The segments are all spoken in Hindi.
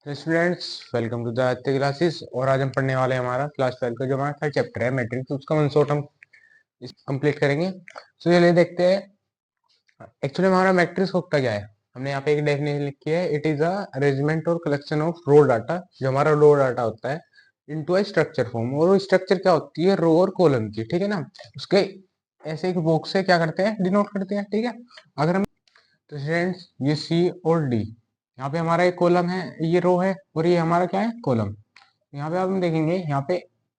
Students, welcome to the Aditya classes. और आज हम पढ़ने वाले हैं हमारा क्लास 12 का जो हमारा थर्ड चैप्टर है मैट्रिक्स, उसका वन शॉट हम कंप्लीट करेंगे। तो चलिए देखते हैं एक्चुअली हमारा मैट्रिक्स होता क्या है। हमने यहाँ पे एक डेफिनेशन लिखी है, इट इज अ अरेंजमेंट और कलेक्शन ऑफ रो डाटा। जो हमारा रो डाटा होता है इनटू अ स्ट्रक्चर फॉर्म, और वो स्ट्रक्चर क्या होती है, रो और कॉलम की, ठीक है ना। उसके ऐसे एक बॉक्स से क्या करते हैं, डिनोट करते हैं, ठीक है। अगर हम तो स्टूडेंट्स ये सी और डी, यहाँ पे हमारा एक कॉलम है, ये रो है, और ये हमारा क्या है, कॉलम। यहाँ पे आप हम देखेंगे, यहाँ पे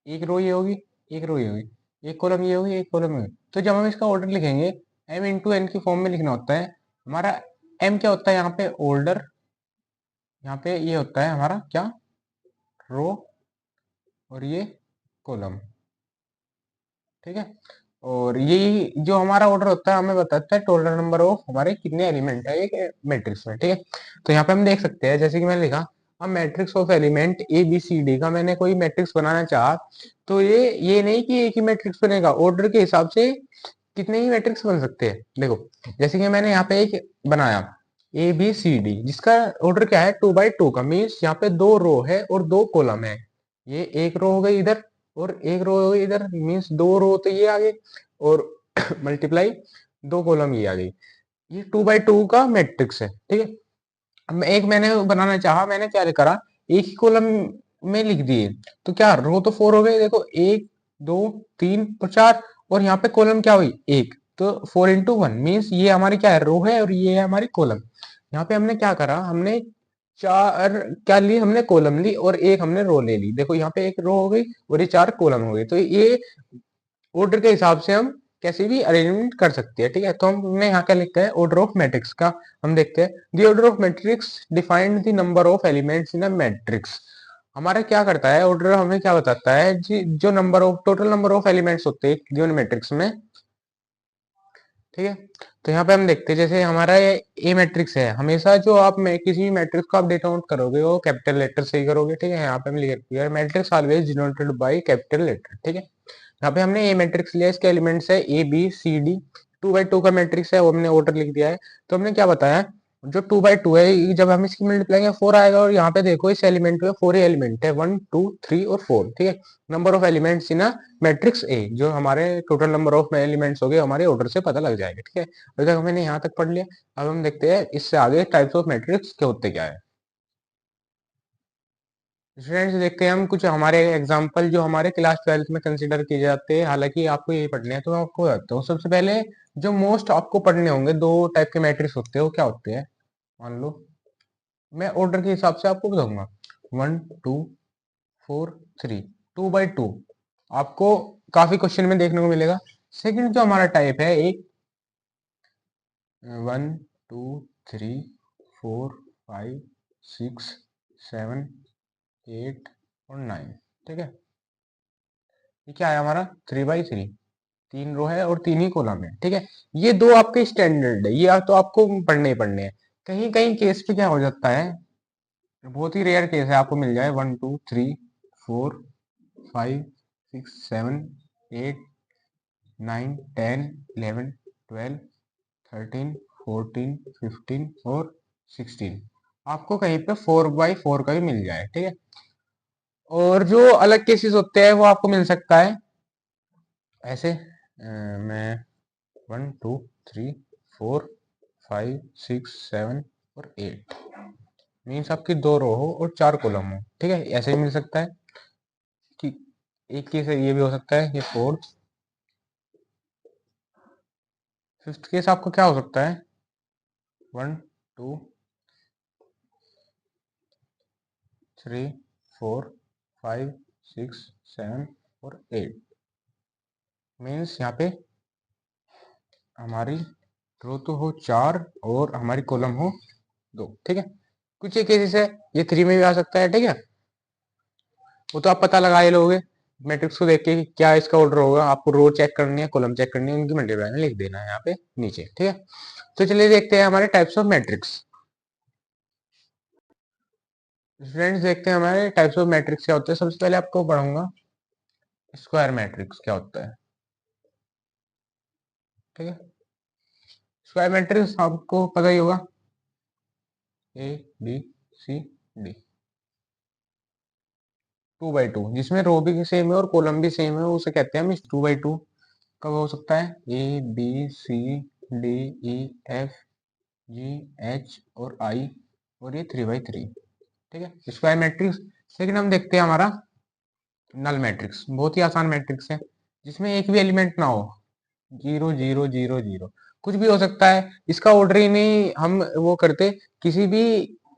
एक रो ये होगी, एक रो ये होगी, एक कॉलम ये होगी, एक कॉलम ये होगी। तो जब हम इसका ऑर्डर लिखेंगे, एम इंटू एन की फॉर्म में लिखना होता है। हमारा एम क्या होता है यहाँ पे, ऑर्डर। यहाँ पे ये होता है हमारा क्या, रो, और ये कॉलम, ठीक है। और ये जो हमारा ऑर्डर होता है हमें बताता है टोटल नंबर ऑफ हमारे कितने एलिमेंट है एक मैट्रिक्स में, ठीक है। तो यहाँ पे हम देख सकते हैं, जैसे कि मैंने लिखा, अब matrix of element A B C D का मैंने कोई मैट्रिक्स बनाना चाहा, तो ये नहीं कि एक ही मैट्रिक्स बनेगा, ऑर्डर के हिसाब से कितने ही मैट्रिक्स बन सकते हैं। देखो, जैसे कि मैंने यहाँ पे एक बनाया ए बी सी डी, जिसका ऑर्डर क्या है, 2 बाई 2 का, मीन्स यहाँ पे 2 रो है और 2 कॉलम है। ये एक रो हो गई इधर और एक रो हो गई इधर, मीन्स 2 रो तो ये आ गए, और मल्टीप्लाई 2 कॉलम ये आ गई। ये 2 बाई 2 का मैट्रिक्स है, ठीक है। अब एक मैंने बनाना चाहा, मैंने क्या करा, एक ही कॉलम में लिख दिए। तो क्या, रो तो 4 हो गए, देखो 1 2 3 और 4, और यहाँ पे कॉलम क्या हुई, एक। तो 4 into 1 मीन्स ये हमारी क्या है, रो है, और ये है हमारी कॉलम। यहाँ पे हमने क्या करा, हमने चार क्या ली, हमने कॉलम ली और एक हमने रो ले ली। देखो यहाँ पे एक रो हो गई और ये 4 कॉलम हो गई। तो ये ऑर्डर के हिसाब से हम कैसे भी अरेंजमेंट कर सकते हैं, ठीक है। तो हमने यहाँ क्या लिखा है, ऑर्डर ऑफ मैट्रिक्स का। हम देखते हैं, the order of matrix defined the number of elements in a matrix. हमारा क्या करता है ऑर्डर, हमें क्या बताता है जी, जो number of total number of elements होते हैं गिवन मैट्रिक्स में, ठीक है। तो यहाँ पे हम देखते हैं, जैसे हमारा ये ए मैट्रिक्स है, हमेशा जो आप में किसी भी मैट्रिक्स को आप डेटा आउट करोगे वो कैपिटल लेटर से ही करोगे, ठीक है। यहाँ पे हम लिख रखते हैं, matrix always denoted by capital letter, ठीक है। यहाँ पे हमने ए मैट्रिक्स लिया, इसके एलिमेंट्स है A B C D. 2 by 2 का मैट्रिक्स है, वो हमने ऑर्डर लिख दिया है। तो हमने क्या बताया, जो 2 बाई 2 है, जब हम इसकी मल्टीप्लाई 4 आएगा, और यहाँ पे देखो इस एलिमेंट में 4 ही एलिमेंट है, 1 2 3 और 4, ठीक है। Number of elements in matrix ए, जो हमारे टोटल नंबर ऑफ एलिमेंट्स हो गए हमारे ऑर्डर से पता लग जाएगा, ठीक है। अभी तक हमने यहाँ तक पढ़ लिया। अब हम देखते हैं इससे आगे टाइप्स ऑफ मैट्रिक्स के होते क्या है। स्टूडेंट्स देखते हैं हम कुछ हमारे एग्जांपल जो हमारे क्लास 12 में कंसीडर किए जाते हैं, हालांकि आपको ये पढ़ने हैं तो मैं आपको बताता हूँ। सबसे पहले जो मोस्ट आपको पढ़ने होंगे, 2 टाइप के मैट्रिक्स होते हैं, वो क्या होते हैं, मान लो मैं ऑर्डर के हिसाब से आपको बताऊंगा। 1 2 4 3, 2 बाई 2 आपको काफी क्वेश्चन में देखने को मिलेगा। सेकंड जो हमारा टाइप है, एक 1 2 3 4 5 6 7 8 और 9, ठीक है। ये क्या है हमारा, 3 बाई 3, 3 रो है और 3 ही कॉलम है, ठीक है। ये दो आपके स्टैंडर्ड है, ये तो आपको पढ़ने ही पढ़ने हैं। कहीं कहीं केस पे क्या हो जाता है, बहुत ही रेयर केस है आपको मिल जाए 1 2 3 4 5 6 7 8 9 10 11 12 13 14 15 और 16, आपको कहीं पे 4 बाई 4 का भी मिल जाए, ठीक है। और जो अलग केसेस होते हैं वो आपको मिल सकता है ऐसे, मैं 1 2 3 4 5 6 7 और 8, मीन्स आपकी 2 रो हो और 4 कॉलम हो, ठीक है। ऐसे ही मिल सकता है कि एक केस ये भी हो सकता है, ये फोर्थ। फिफ्थ केस आपको क्या हो सकता है, 1 2 3 4 5 6 7 और 8, मीन्स यहाँ पे हमारी रो तो हो 4 और हमारी कॉलम हो 2, ठीक है। कुछ ये केसेस है, ये 3 में भी आ सकता है, ठीक है। वो तो आप पता लगा ही लोगे मैट्रिक्स को देख के कि क्या इसका ऑर्डर होगा। आपको रो चेक करनी है, कॉलम चेक करनी है, उनकी मल्टीप्लाई में लिख देना है यहाँ पे नीचे, ठीक है। तो चलिए देखते हैं हमारे टाइप्स ऑफ मैट्रिक्स। स्टूडेंट्स देखते हैं हमारे टाइप्स ऑफ मैट्रिक्स क्या होते हैं। सबसे पहले आपको पढ़ाऊंगा स्क्वायर मैट्रिक्स क्या होता है, ठीक है। स्क्वायर मैट्रिक्स आपको पता ही होगा, A B C D, 2 by 2, जिसमें रो भी सेम है और कॉलम भी सेम है, उसे कहते हैं हम 2 बाई 2। कब हो सकता है? A B C D E F G H और आई, और ये 3 बाई 3। ठीक है, स्क्वायर मैट्रिक्स। लेकिन हम देखते हैं हमारा नल मैट्रिक्स, बहुत ही आसान मैट्रिक्स है, जिसमें एक भी एलिमेंट ना हो, 0 0 0 0, कुछ भी हो सकता है, इसका ऑर्डर ही नहीं हम वो करते। किसी भी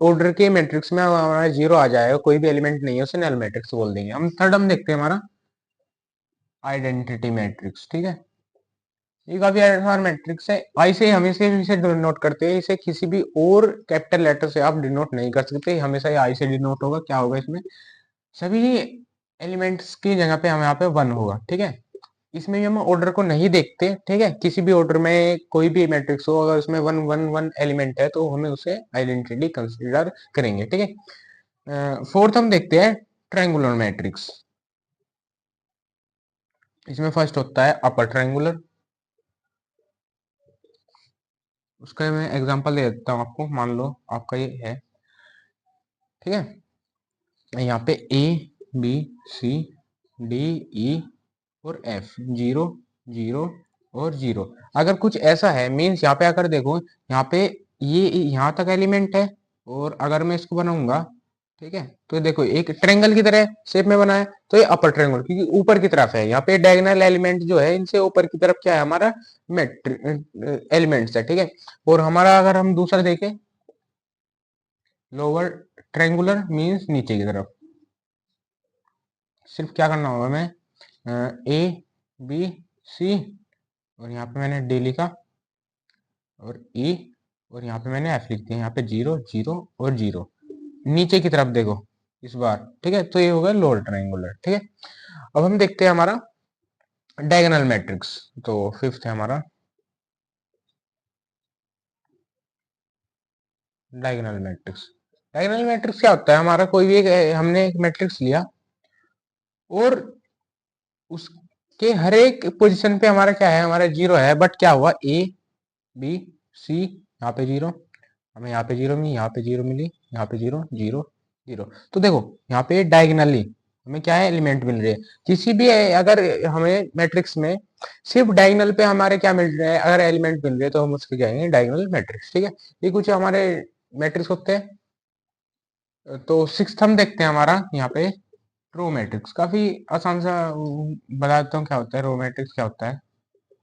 ऑर्डर के मैट्रिक्स में हमारा 0 आ जाएगा, कोई भी एलिमेंट नहीं है, उसे नल मैट्रिक्स बोल देंगे हम। थर्ड हम देखते हैं हमारा आइडेंटिटी मैट्रिक्स। ठीक है, ये काफी आसान मैट्रिक्स है। आई से हमेशा इसे डिनोट करते हैं, इसे किसी भी और कैपिटल लेटर से आप डिनोट नहीं कर सकते, हमेशा ये आई से डिनोट होगा। क्या होगा इसमें? सभी एलिमेंट्स की जगह पे हम यहाँ पे 1 होगा। ठीक है, इसमें भी हम ऑर्डर को नहीं देखते। ठीक है, किसी भी ऑर्डर में कोई भी मैट्रिक्स हो, अगर उसमें 1 1 1 एलिमेंट है तो हमें उसे आइडेंटिटी कंसीडर करेंगे। ठीक है, फोर्थ हम देखते हैं ट्रायंगुलर मैट्रिक्स। इसमें फर्स्ट होता है अपर ट्रायंगुलर। उसका मैं एग्जांपल दे देता हूँ आपको। मान लो आपका ये है, ठीक है, यहाँ पे ए बी सी डी ई और एफ, 0 0 और 0। अगर कुछ ऐसा है, मीन्स यहाँ पे अगर देखो, यहाँ पे ये यहाँ तक एलिमेंट है, और अगर मैं इसको बनाऊंगा, ठीक है, तो देखो एक ट्रेंगल की तरह शेप में बना है, तो ये अपर ट्रेंगल क्योंकि ऊपर की तरफ है। यहाँ पे डायगोनल एलिमेंट जो है, इनसे ऊपर की तरफ क्या है हमारा एलिमेंट्स है। ठीक है, और हमारा अगर हम दूसरा देखें, लोअर ट्रेंगुलर मीन्स नीचे की तरफ। सिर्फ क्या करना होगा, हमें ए बी सी, और यहाँ पे मैंने डी लिखा, और ई, और यहाँ पे मैंने एफ लिख दिया। यहाँ पे 0 0 और 0 नीचे की तरफ देखो इस बार। ठीक है, तो ये होगा लोअर ट्रायंगुलर। ठीक है, अब हम देखते हैं हमारा डायगोनल मैट्रिक्स। तो फिफ्थ है हमारा डायगोनल मैट्रिक्स। डायगोनल मैट्रिक्स क्या होता है? हमारा कोई भी हमने एक मैट्रिक्स लिया, और उसके हर एक पोजीशन पे हमारा क्या है, हमारा 0 है, बट क्या हुआ, ए बी सी, यहाँ पे 0, हमें यहाँ पे 0 मिली, यहाँ पे 0 मिली, यहाँ पे 0 0 0। तो देखो यहाँ पे डायगनली हमें क्या है, एलिमेंट मिल रहे हैं। किसी भी अगर हमें मैट्रिक्स में सिर्फ डायगोनल पे हमारे क्या मिल रहे हैं, अगर एलिमेंट मिल रहे हैं, तो हम उसको कहेंगे डायगोनल मैट्रिक्स। ठीक है, ये कुछ हमारे मैट्रिक्स होते हैं। तो सिक्स्थ हम देखते हैं हमारा यहाँ पे रो मैट्रिक्स। काफी आसान सा बता देता हूँ क्या होता है रो मैट्रिक्स। क्या होता है,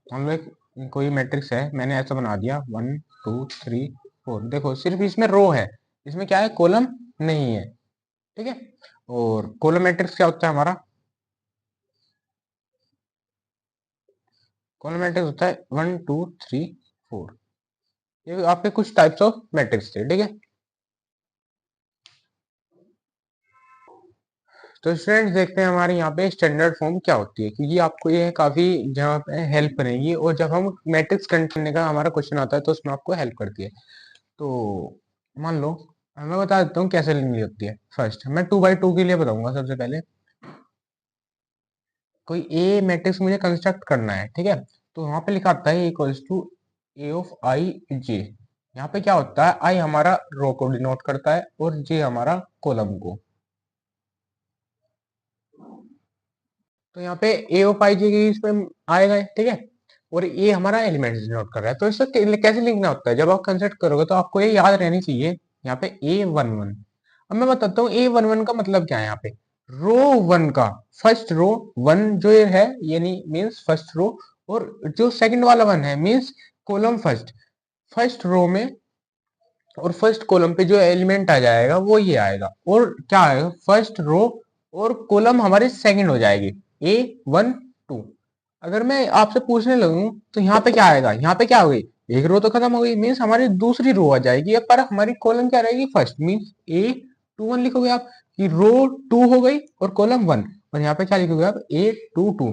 हम लोग कोई मैट्रिक्स है, मैंने ऐसा बना दिया 1 2 3 4। देखो सिर्फ इसमें रो है, इसमें क्या है, कॉलम नहीं है। ठीक है, और कॉलम मैट्रिक्स क्या होता है हमारा? कॉलम मैट्रिक्स होता है 1 2 3 4। ये आपके कुछ टाइप्स ऑफ मैट्रिक्स थे। ठीक है, तो स्टूडेंट्स देखते हैं हमारे यहाँ पे स्टैंडर्ड फॉर्म क्या होती है, क्योंकि आपको ये काफी जहाँ पे हेल्प करेगी, और जब हम मैट्रिक्स करने का हमारा क्वेश्चन आता है तो उसमें आपको हेल्प करती है। तो मान लो, मैं बता देता हूँ कैसे लिखनी होती है। फर्स्ट मैं 2 बाई 2 के लिए बताऊंगा। सबसे पहले कोई ए मैट्रिक्स मुझे कंस्ट्रक्ट करना है। ठीक है, तो वहां पे लिखा आता है equals to A of I जे। यहाँ पे क्या होता है, आई हमारा रो को डिनोट करता है, और जे हमारा कॉलम को। तो यहाँ पे ए ऑफ आई जे इसमें आएगा। ठीक है, और ये हमारा एलिमेंट डिनोट कर रहा है। तो इसे कैसे लिखना होता है, जब आप कंस्ट्रक्ट करोगे तो आपको ये याद रहनी चाहिए। यहाँ पे A11। अब मैं बताता हूँ A11 का मतलब क्या है। यहाँ पे रो 1 का फर्स्ट रो 1 जो ये है, यानी मीन्स फर्स्ट रो, और जो सेकंड वाला 1 है means column first. First row में और फर्स्ट कॉलम पे जो एलिमेंट आ जाएगा वो ये आएगा, और क्या आएगा, फर्स्ट रो और कॉलम हमारी सेकंड हो जाएगी A12। अगर मैं आपसे पूछने लगूं तो यहाँ पे क्या आएगा, यहाँ पे क्या हो गई, एक रो तो खत्म हो गई, मीन्स हमारी दूसरी रो आ जाएगी, पर हमारी कॉलम क्या रहेगी, फर्स्ट। मीन्स A21 लिखोगे आप कि रो 2 हो गई और कॉलम 1। और यहाँ पे क्या लिखोगे आप, A22,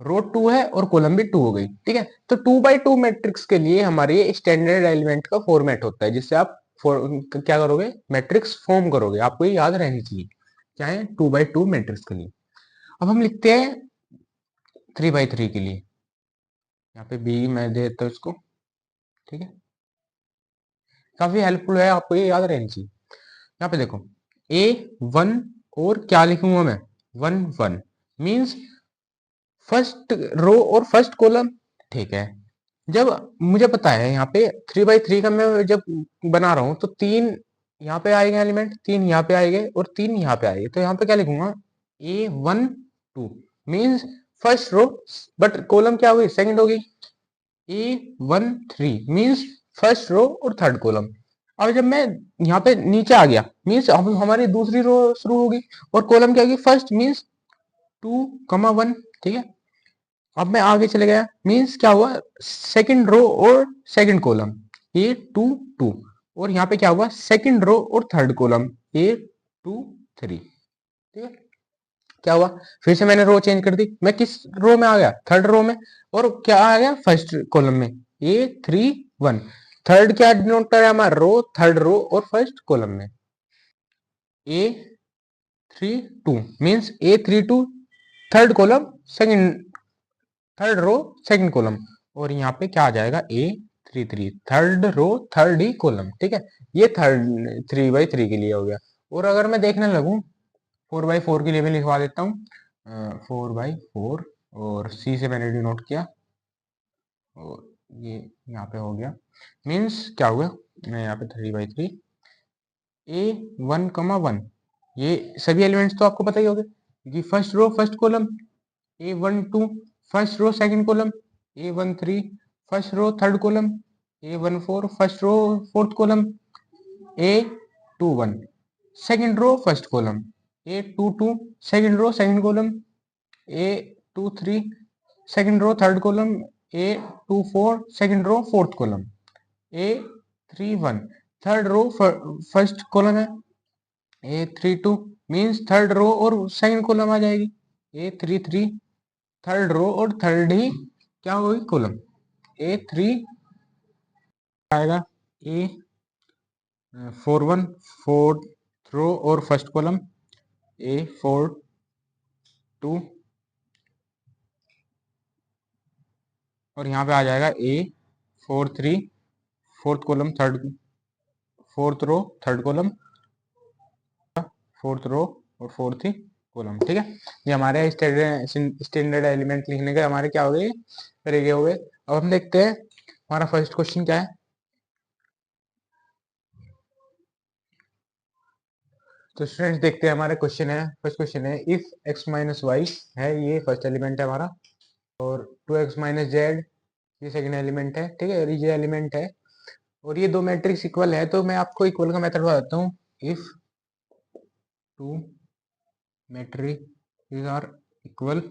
रो 2 है और कॉलम भी 2 हो गई। ठीक है, तो 2 बाई 2 मैट्रिक्स के लिए हमारे स्टैंडर्ड एलिमेंट का फॉर्मेट होता है, जिससे आप क्या करोगे, मैट्रिक्स फॉर्म करोगे। आपको ये याद रहनी चाहिए क्या है, 2 बाई 2 मैट्रिक्स के लिए। अब हम लिखते हैं 3 बाई 3 के लिए। यहाँ पे बी मैं दे देता हूँ इसको। ठीक है, काफी हेल्पफुल है, आपको ये याद रहनी चाहिए। यहाँ पे देखो A1 और क्या लिखूंगा मैं 1 1 मीन्स फर्स्ट रो और फर्स्ट कॉलम। ठीक है, जब मुझे पता है यहाँ पे 3 by 3 का मैं जब बना रहा हूँ तो 3 यहाँ पे आएंगे एलिमेंट, 3 यहाँ पे आएंगे और 3 यहाँ पे आएंगे, तो यहाँ पे क्या लिखूंगा A1 2 means first row, but column क्या होगी सेकंड होगी A1 3 मीन्स फर्स्ट रो और थर्ड कॉलम। अब जब मैं यहाँ पे नीचे आ गया मीन्स हमारी दूसरी रो शुरू होगी और कॉलम क्या होगी फर्स्ट मीन्स 2 1। ठीक है, अब मैं आगे चले गया मीन्स क्या हुआ सेकंड रो और सेकंड कॉलम A2 2 और यहाँ पे क्या हुआ सेकंड रो और थर्ड कॉलम A2 3। ठीक है, क्या हुआ फिर से मैंने रो चेंज कर दी, मैं किस रो में आ गया थर्ड रो में, और क्या आ गया फर्स्ट कॉलम में A3 1। थर्ड क्या डिनोट कर रहा है हमारा रो, थर्ड रो और फर्स्ट कॉलम में A32 means A32 third column second, third row second column, और यहाँ पे क्या आ जाएगा A33 थर्ड रो थर्ड ही कॉलम। ठीक है, ये थर्ड 3 by 3 के लिए हो गया। और अगर मैं देखने लगूं 4 by 4 के लिए मैं लिखवा देता हूँ 4 by 4 और सी से मैंने डिनोट किया और ये यहाँ पे हो गया मीन्स क्या हुआ मैं यहाँ पे 3 by 3 A1 1 ये सभी एलिमेंट्स तो आपको पता ही होंगे कि first row first column A12 first row second column A13 first row third column A14 first row fourth column A21 second row first column A22 second row second column A23 second row third column A24 second row fourth column A31 third row first column है A32 मीन्स थर्ड रो और सेकंड कॉलम आ जाएगी A33 थर्ड रो और थर्ड ही क्या होगी कॉलम A3 आएगा A41 फोर्थ रो और फर्स्ट कॉलम A42 और यहाँ पे आ जाएगा A43 fourth column third fourth row third column fourth row और फोर्थ ही कॉलम। ठीक है, ये हमारे स्टैंडर्ड एलिमेंट लिखने के हमारे क्या हो गए तरीके हो गए। अब हम देखते हैं हमारा फर्स्ट क्वेश्चन क्या है। तो स्टूडेंट्स देखते हैं हमारा क्वेश्चन है, फर्स्ट क्वेश्चन है इफ x माइनस वाई है, ये फर्स्ट एलिमेंट है हमारा, और 2x माइनस जेड ये सेकंड एलिमेंट है। ठीक है, और ये एलिमेंट है और ये दो मैट्रिक्स इक्वल है, तो मैं आपको इक्वल का मेथड बताता हूँ। If two matrix are equal,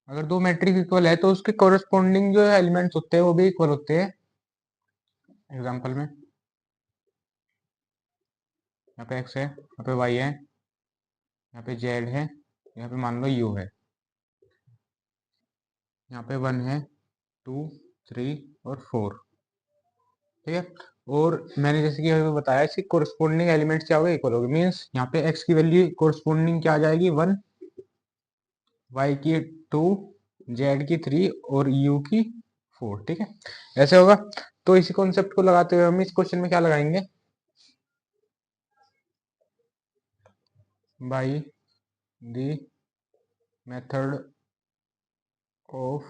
अगर दो मैट्रिक्स इक्वल है तो उसके कोरस्पॉन्डिंग जो एलिमेंट्स होते हैं वो भी इक्वल होते हैं। एग्जांपल में यहाँ पे x है, यहाँ पे y है, यहाँ पे z है, यहाँ पे मान लो u है, यहाँ पे 1 है 2 3 और 4। ठीक है, और मैंने जैसे कि अभी बताया इसकी कोरस्पॉन्डिंग एलिमेंट्स क्या हो गए इक्वल हो गए, मीन्स यहाँ पे x की वैल्यू कोरस्पॉन्डिंग क्या आ जाएगी 1, y की 2, z की 3 और u की 4। ठीक है, ऐसे होगा। तो इसी कॉन्सेप्ट को लगाते हुए हम इस क्वेश्चन में क्या लगाएंगे, by the method of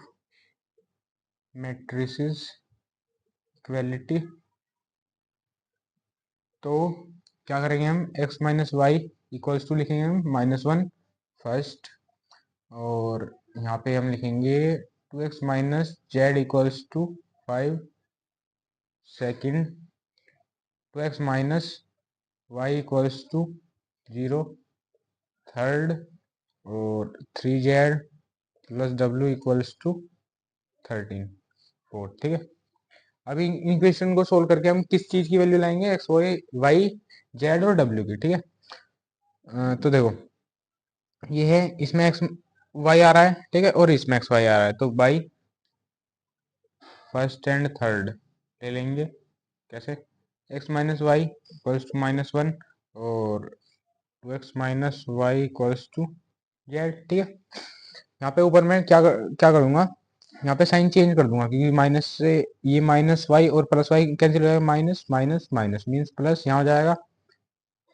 matrices equality. तो क्या करेंगे हम x minus y equals to लिखेंगे हम -1 फर्स्ट, और यहाँ पे हम लिखेंगे 2x minus z equals to 5 second, 2x minus y equals to 0 third, और 3z plus w equals to 13 fourth. ठीक है, अभी इन क्वेश्चन को सोल्व करके हम किस चीज की वैल्यू लाएंगे एक्स वाई जेड और डब्ल्यू की। ठीक है, तो देखो ये है, इसमें एक्स वाई आ रहा है, ठीक है, और इसमें एक्स वाई आ रहा है, तो बाई फर्स्ट एंड थर्ड ले लेंगे। कैसे, x minus y equals to -1 और 2x minus y equals to z. ठीक है, यहाँ पे ऊपर मैं क्या करूँगा, यहाँ पे साइन चेंज कर दूंगा क्योंकि माइनस से ये माइनस वाई और प्लस वाई कैंसिल हो जाएगा, minus minus minus means plus यहाँ हो जाएगा।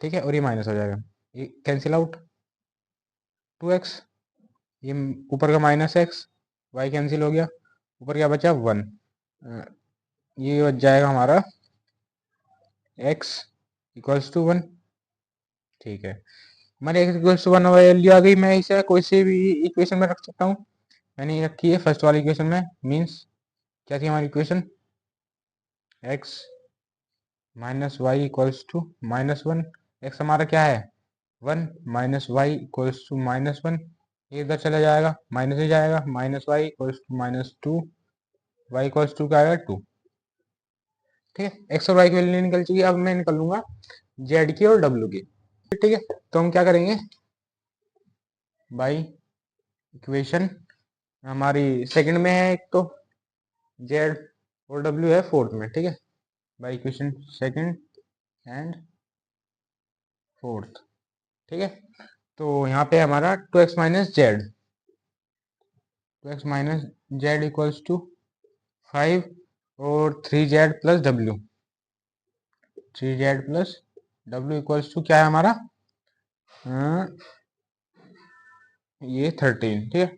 ठीक है, और ये माइनस हो जाएगा। ये कैंसिल आउट, 2x, ये ऊपर का माइनस एक्स, वाई कैंसिल हो गया, ऊपर क्या बचा 1, ये बच जाएगा हमारा x इक्वल्स टू 1। ठीक है, हमारे x इक्वल्स टू 1 वैल्यू आ गई। मैं इसे कोई से भी इक्वेशन में रख सकता हूँ, मैंने ये रखी है फर्स्ट वाली इक्वेशन में। मीन्स क्या थी हमारी equation, x minus y equals to -1। x हमारा क्या है 1, माइनस वाई इक्वल्स टू -1, ये इधर चला जाएगा, माइनस ही जाएगा, minus y equals to -2, y equals to क्या आएगा 2। ठीक है, एक्स और वाई की वैल्यू निकल चुकी है। अब मैं निकल लूंगा जेड की और डब्ल्यू की। ठीक है, तो हम क्या करेंगे, बाई इक्वेशन हमारी सेकंड में है एक, तो जेड और डब्ल्यू है फोर्थ में। ठीक है, by equation second and fourth. ठीक है, तो यहाँ पे हमारा 2x minus z, 2x minus z equals to 5 और 3z प्लस डब्ल्यू, 3z प्लस डब्ल्यू इक्वल्स टू क्या है हमारा, ये 13। ठीक है,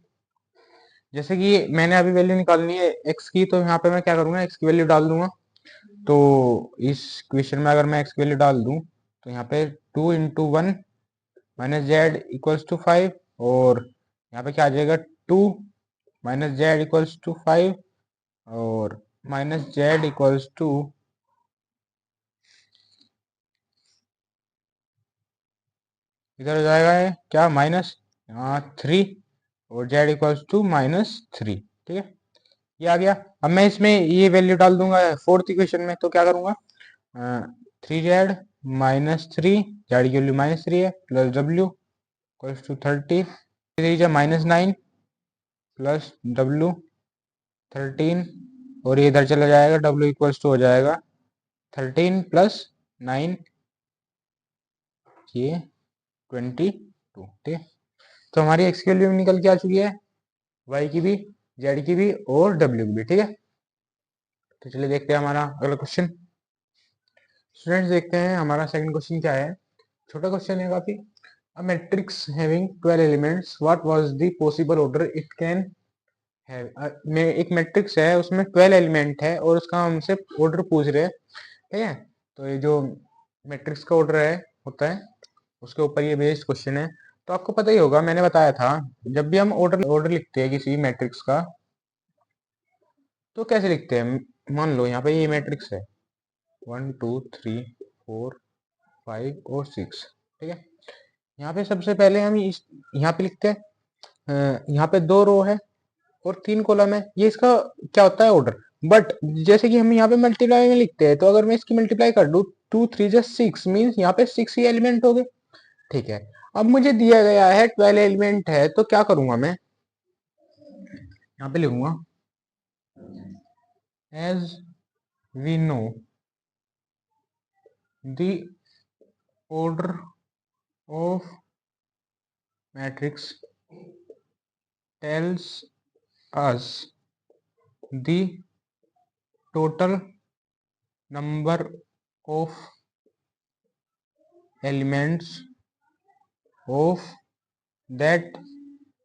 जैसे कि मैंने अभी वैल्यू निकालनी है x की, तो यहाँ पे मैं क्या करूँगा, x की वैल्यू डाल दूंगा। तो इस क्वेश्चन में अगर मैं x की वैल्यू डाल दूं, तो यहाँ पे 2 into 1 minus z equals to 5, और यहाँ पे क्या आ जाएगा 2 माइनस जेड इक्वल्स टू 5, और माइनस जेड इक्वल्स टू इधर हो जाएगा है क्या माइनस 3, और जेड इक्वल्स टू -3। ठीक है, ये आ गया। अब मैं इसमें ये वैल्यू डाल दूंगा फोर्थ इक्वेशन में, तो क्या करूंगा, 3z -3, जेड की वैल्यू -3 है, प्लस डब्ल्यू इक्वल्स टू 30, -9 प्लस डब्ल्यू 13, और ये इधर चला जाएगा, डब्ल्यू इक्वल्स टू हो जाएगा 13 प्लस 9, ये 22। ठीक है, तो हमारी एक्स की वैल्यू निकल के आ चुकी है, वाई की भी, जेड की भी और डब्ल्यू की भी। ठीक है, तो चलिए देखते हैं हमारा अगला क्वेश्चन। स्टूडेंट्स देखते हैं हमारा सेकंड क्वेश्चन क्या है। छोटा क्वेश्चन है काफी। A matrix having 12 elements, what was the possible order it can have. में एक मैट्रिक्स है, उसमें 12 एलिमेंट है और उसका हमसे ऑर्डर पूछ रहे हैं। ठीक है, तो ये जो मैट्रिक्स का ऑर्डर है होता है, उसके ऊपर ये बेस्ड क्वेश्चन है। तो आपको पता ही होगा, मैंने बताया था, जब भी हम ऑर्डर लिखते हैं किसी मैट्रिक्स का, तो कैसे लिखते हैं। मान लो यहाँ पे ये मैट्रिक्स है 1 2 3 4 5 और 6। ठीक है, यहाँ पे सबसे पहले हम यहाँ पे लिखते हैं, यहाँ पे 2 रो है और 3 कॉलम है, ये इसका क्या होता है ऑर्डर। बट जैसे कि हम यहाँ पे मल्टीप्लाई में लिखते हैं, तो अगर मैं इसकी मल्टीप्लाई कर दूं, 2 3 जा 6 मीन्स यहाँ पे 6 ही एलिमेंट हो गए। ठीक है, अब मुझे दिया गया है 12 एलिमेंट है, तो क्या करूंगा मैं, यहाँ पे लिखूंगा as we know the order of matrix tells us the total number of elements of that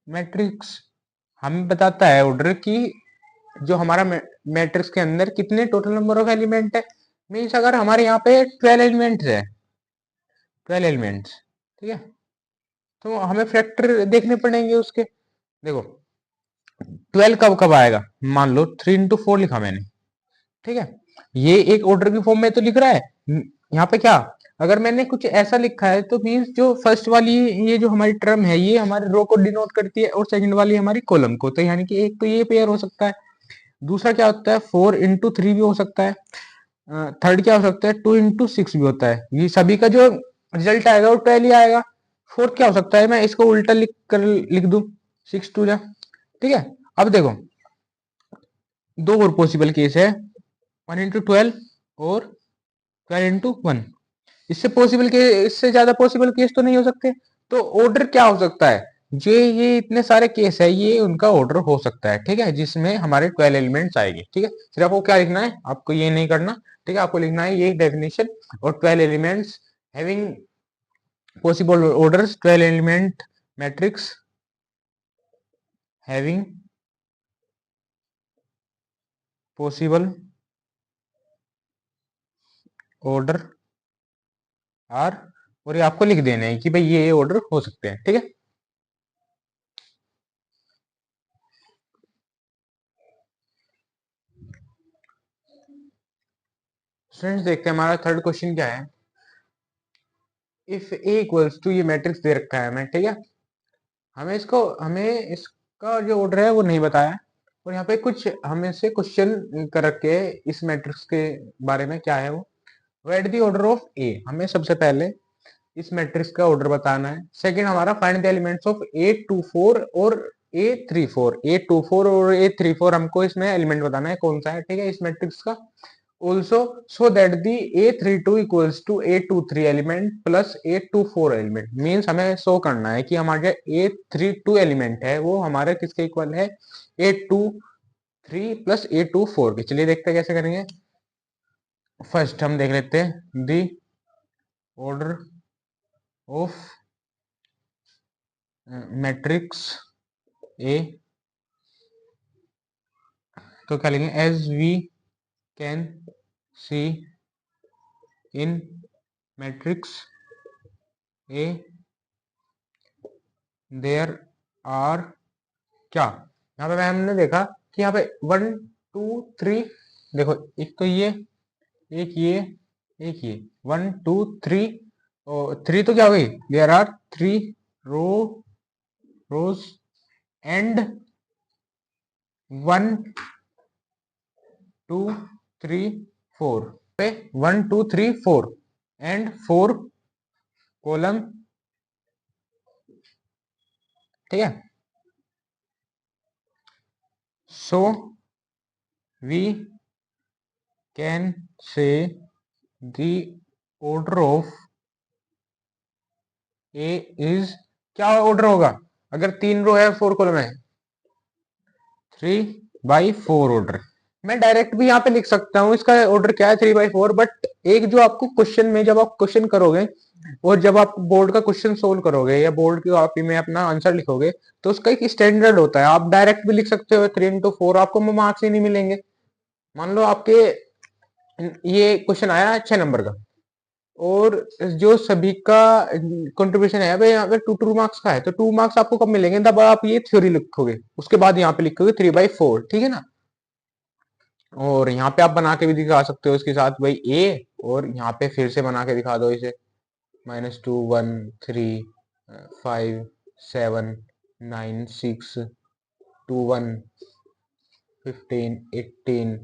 matrix। हमें बताता है ऑर्डर की जो हमारा मैट्रिक्स के अंदर कितने टोटल नंबर ऑफ एलिमेंट है। मीन्स अगर हमारे यहाँ पे 12 एलिमेंट्स है, 12 एलिमेंट्स, ठीक है, तो हमें फैक्टर देखने पड़ेंगे उसके। देखो 12 कब कब आएगा, मान लो 3 इंटू 4 लिखा मैंने, ठीक है, ये एक ऑर्डर की फॉर्म में तो लिख रहा है। यहाँ पे क्या, अगर मैंने कुछ ऐसा लिखा है तो मीन्स जो फर्स्ट वाली ये जो हमारी टर्म है, ये हमारे रो को डिनोट करती है, और सेकंड वाली हमारी कॉलम को। तो यानी कि एक तो ये पेयर हो सकता है, दूसरा क्या होता है 4 इंटू 3 भी हो सकता है, थर्ड क्या हो सकता है 2 इंटू 6 भी होता है। ये सभी का जो रिजल्ट आएगा वो 12 ही आएगा। फोर्थ क्या हो सकता है, मैं इसको उल्टा लिख दू 6 2 जा। ठीक है, अब देखो दो और पॉसिबल केस है, 1 इंटू 12 और 12 इंटू 1। इससे पॉसिबल के इससे ज्यादा पॉसिबल केस तो नहीं हो सकते। तो ऑर्डर क्या हो सकता है, ये इतने सारे केस है, ये उनका ऑर्डर हो सकता है। ठीक है, जिसमें हमारे 12 एलिमेंट्स आएंगे। ठीक है, सिर्फ आपको क्या लिखना है, आपको ये नहीं करना। ठीक है, आपको लिखना है ये डेफिनेशन और 12 elements having possible orders 12 element matrix having possible order are, और ये आपको लिख देना है कि भाई ये ऑर्डर हो सकते हैं, ठीक है। स्टूडेंट्स देखते हैं हमारा थर्ड क्वेश्चन क्या है। इफ ए इक्वल्स टू, ये मैट्रिक्स दे रखा है हमें, ठीक है। हमें इसका जो ऑर्डर है वो नहीं बताया, और यहाँ पे कुछ हमें से क्वेश्चन कर रखे हैं इस मैट्रिक्स के बारे में, क्या है वो। राइट द ऑर्डर ऑफ ए, हमें सबसे पहले इस मैट्रिक्स का ऑर्डर बताना है। सेकंड हमारा find the elements of A24 और A34 और A34 हमको इसमें एलिमेंट बताना है कौन सा है, ठीक है, इस मैट्रिक्स का। Also so that the A32 equals to A23 element plus A24 element, means हमें शो करना है कि हमारे A32 एलिमेंट है वो हमारे किसके इक्वल है, A23 प्लस A24 के। चलिए देखते हैं कैसे करेंगे। फर्स्ट हम देख लेते हैं the order of matrix A, तो क्या लिखेंगे, as we can see in matrix A there are, क्या, यहाँ पे हमने देखा कि यहाँ पे 1 2 3, देखो एक तो ये, एक ये, एक ये, 1 2 3, और 3 तो क्या हो गई, देयर आर 3 रोज एंड 1 2 3 4 पे 1 2 3 4 एंड 4 कॉलम, ठीक है। So we can say the order of A is, क्या ऑर्डर होगा अगर 3 रो है 4 कॉलम है, 3/4 ऑर्डर। मैं डायरेक्ट भी यहाँ पे लिख सकता हूँ इसका ऑर्डर क्या है, 3/4, बट एक जो आपको क्वेश्चन में जब आप क्वेश्चन करोगे और जब आप बोर्ड का क्वेश्चन सोल्व करोगे या बोर्ड की कॉपी में अपना आंसर लिखोगे, तो उसका एक स्टैंडर्ड होता है। आप डायरेक्ट भी लिख सकते हो 3 into 4, आपको मार्क्स ही नहीं मिलेंगे। मान लो आपके ये क्वेश्चन आया 6 नंबर का, और जो सभी का कंट्रीब्यूशन है भाई यहाँ पे 2 मार्क्स का है, तो 2 मार्क्स आपको कब मिलेंगे, तब आप ये थ्योरी लिखोगे, उसके बाद यहाँ पे लिखोगे 3/4, ठीक है ना। और यहाँ पे आप बना के भी दिखा सकते हो इसके साथ भाई ए, और यहाँ पे फिर से बना के दिखा दो इसे, -2 1 3 5 7 9 6 2 1 15 18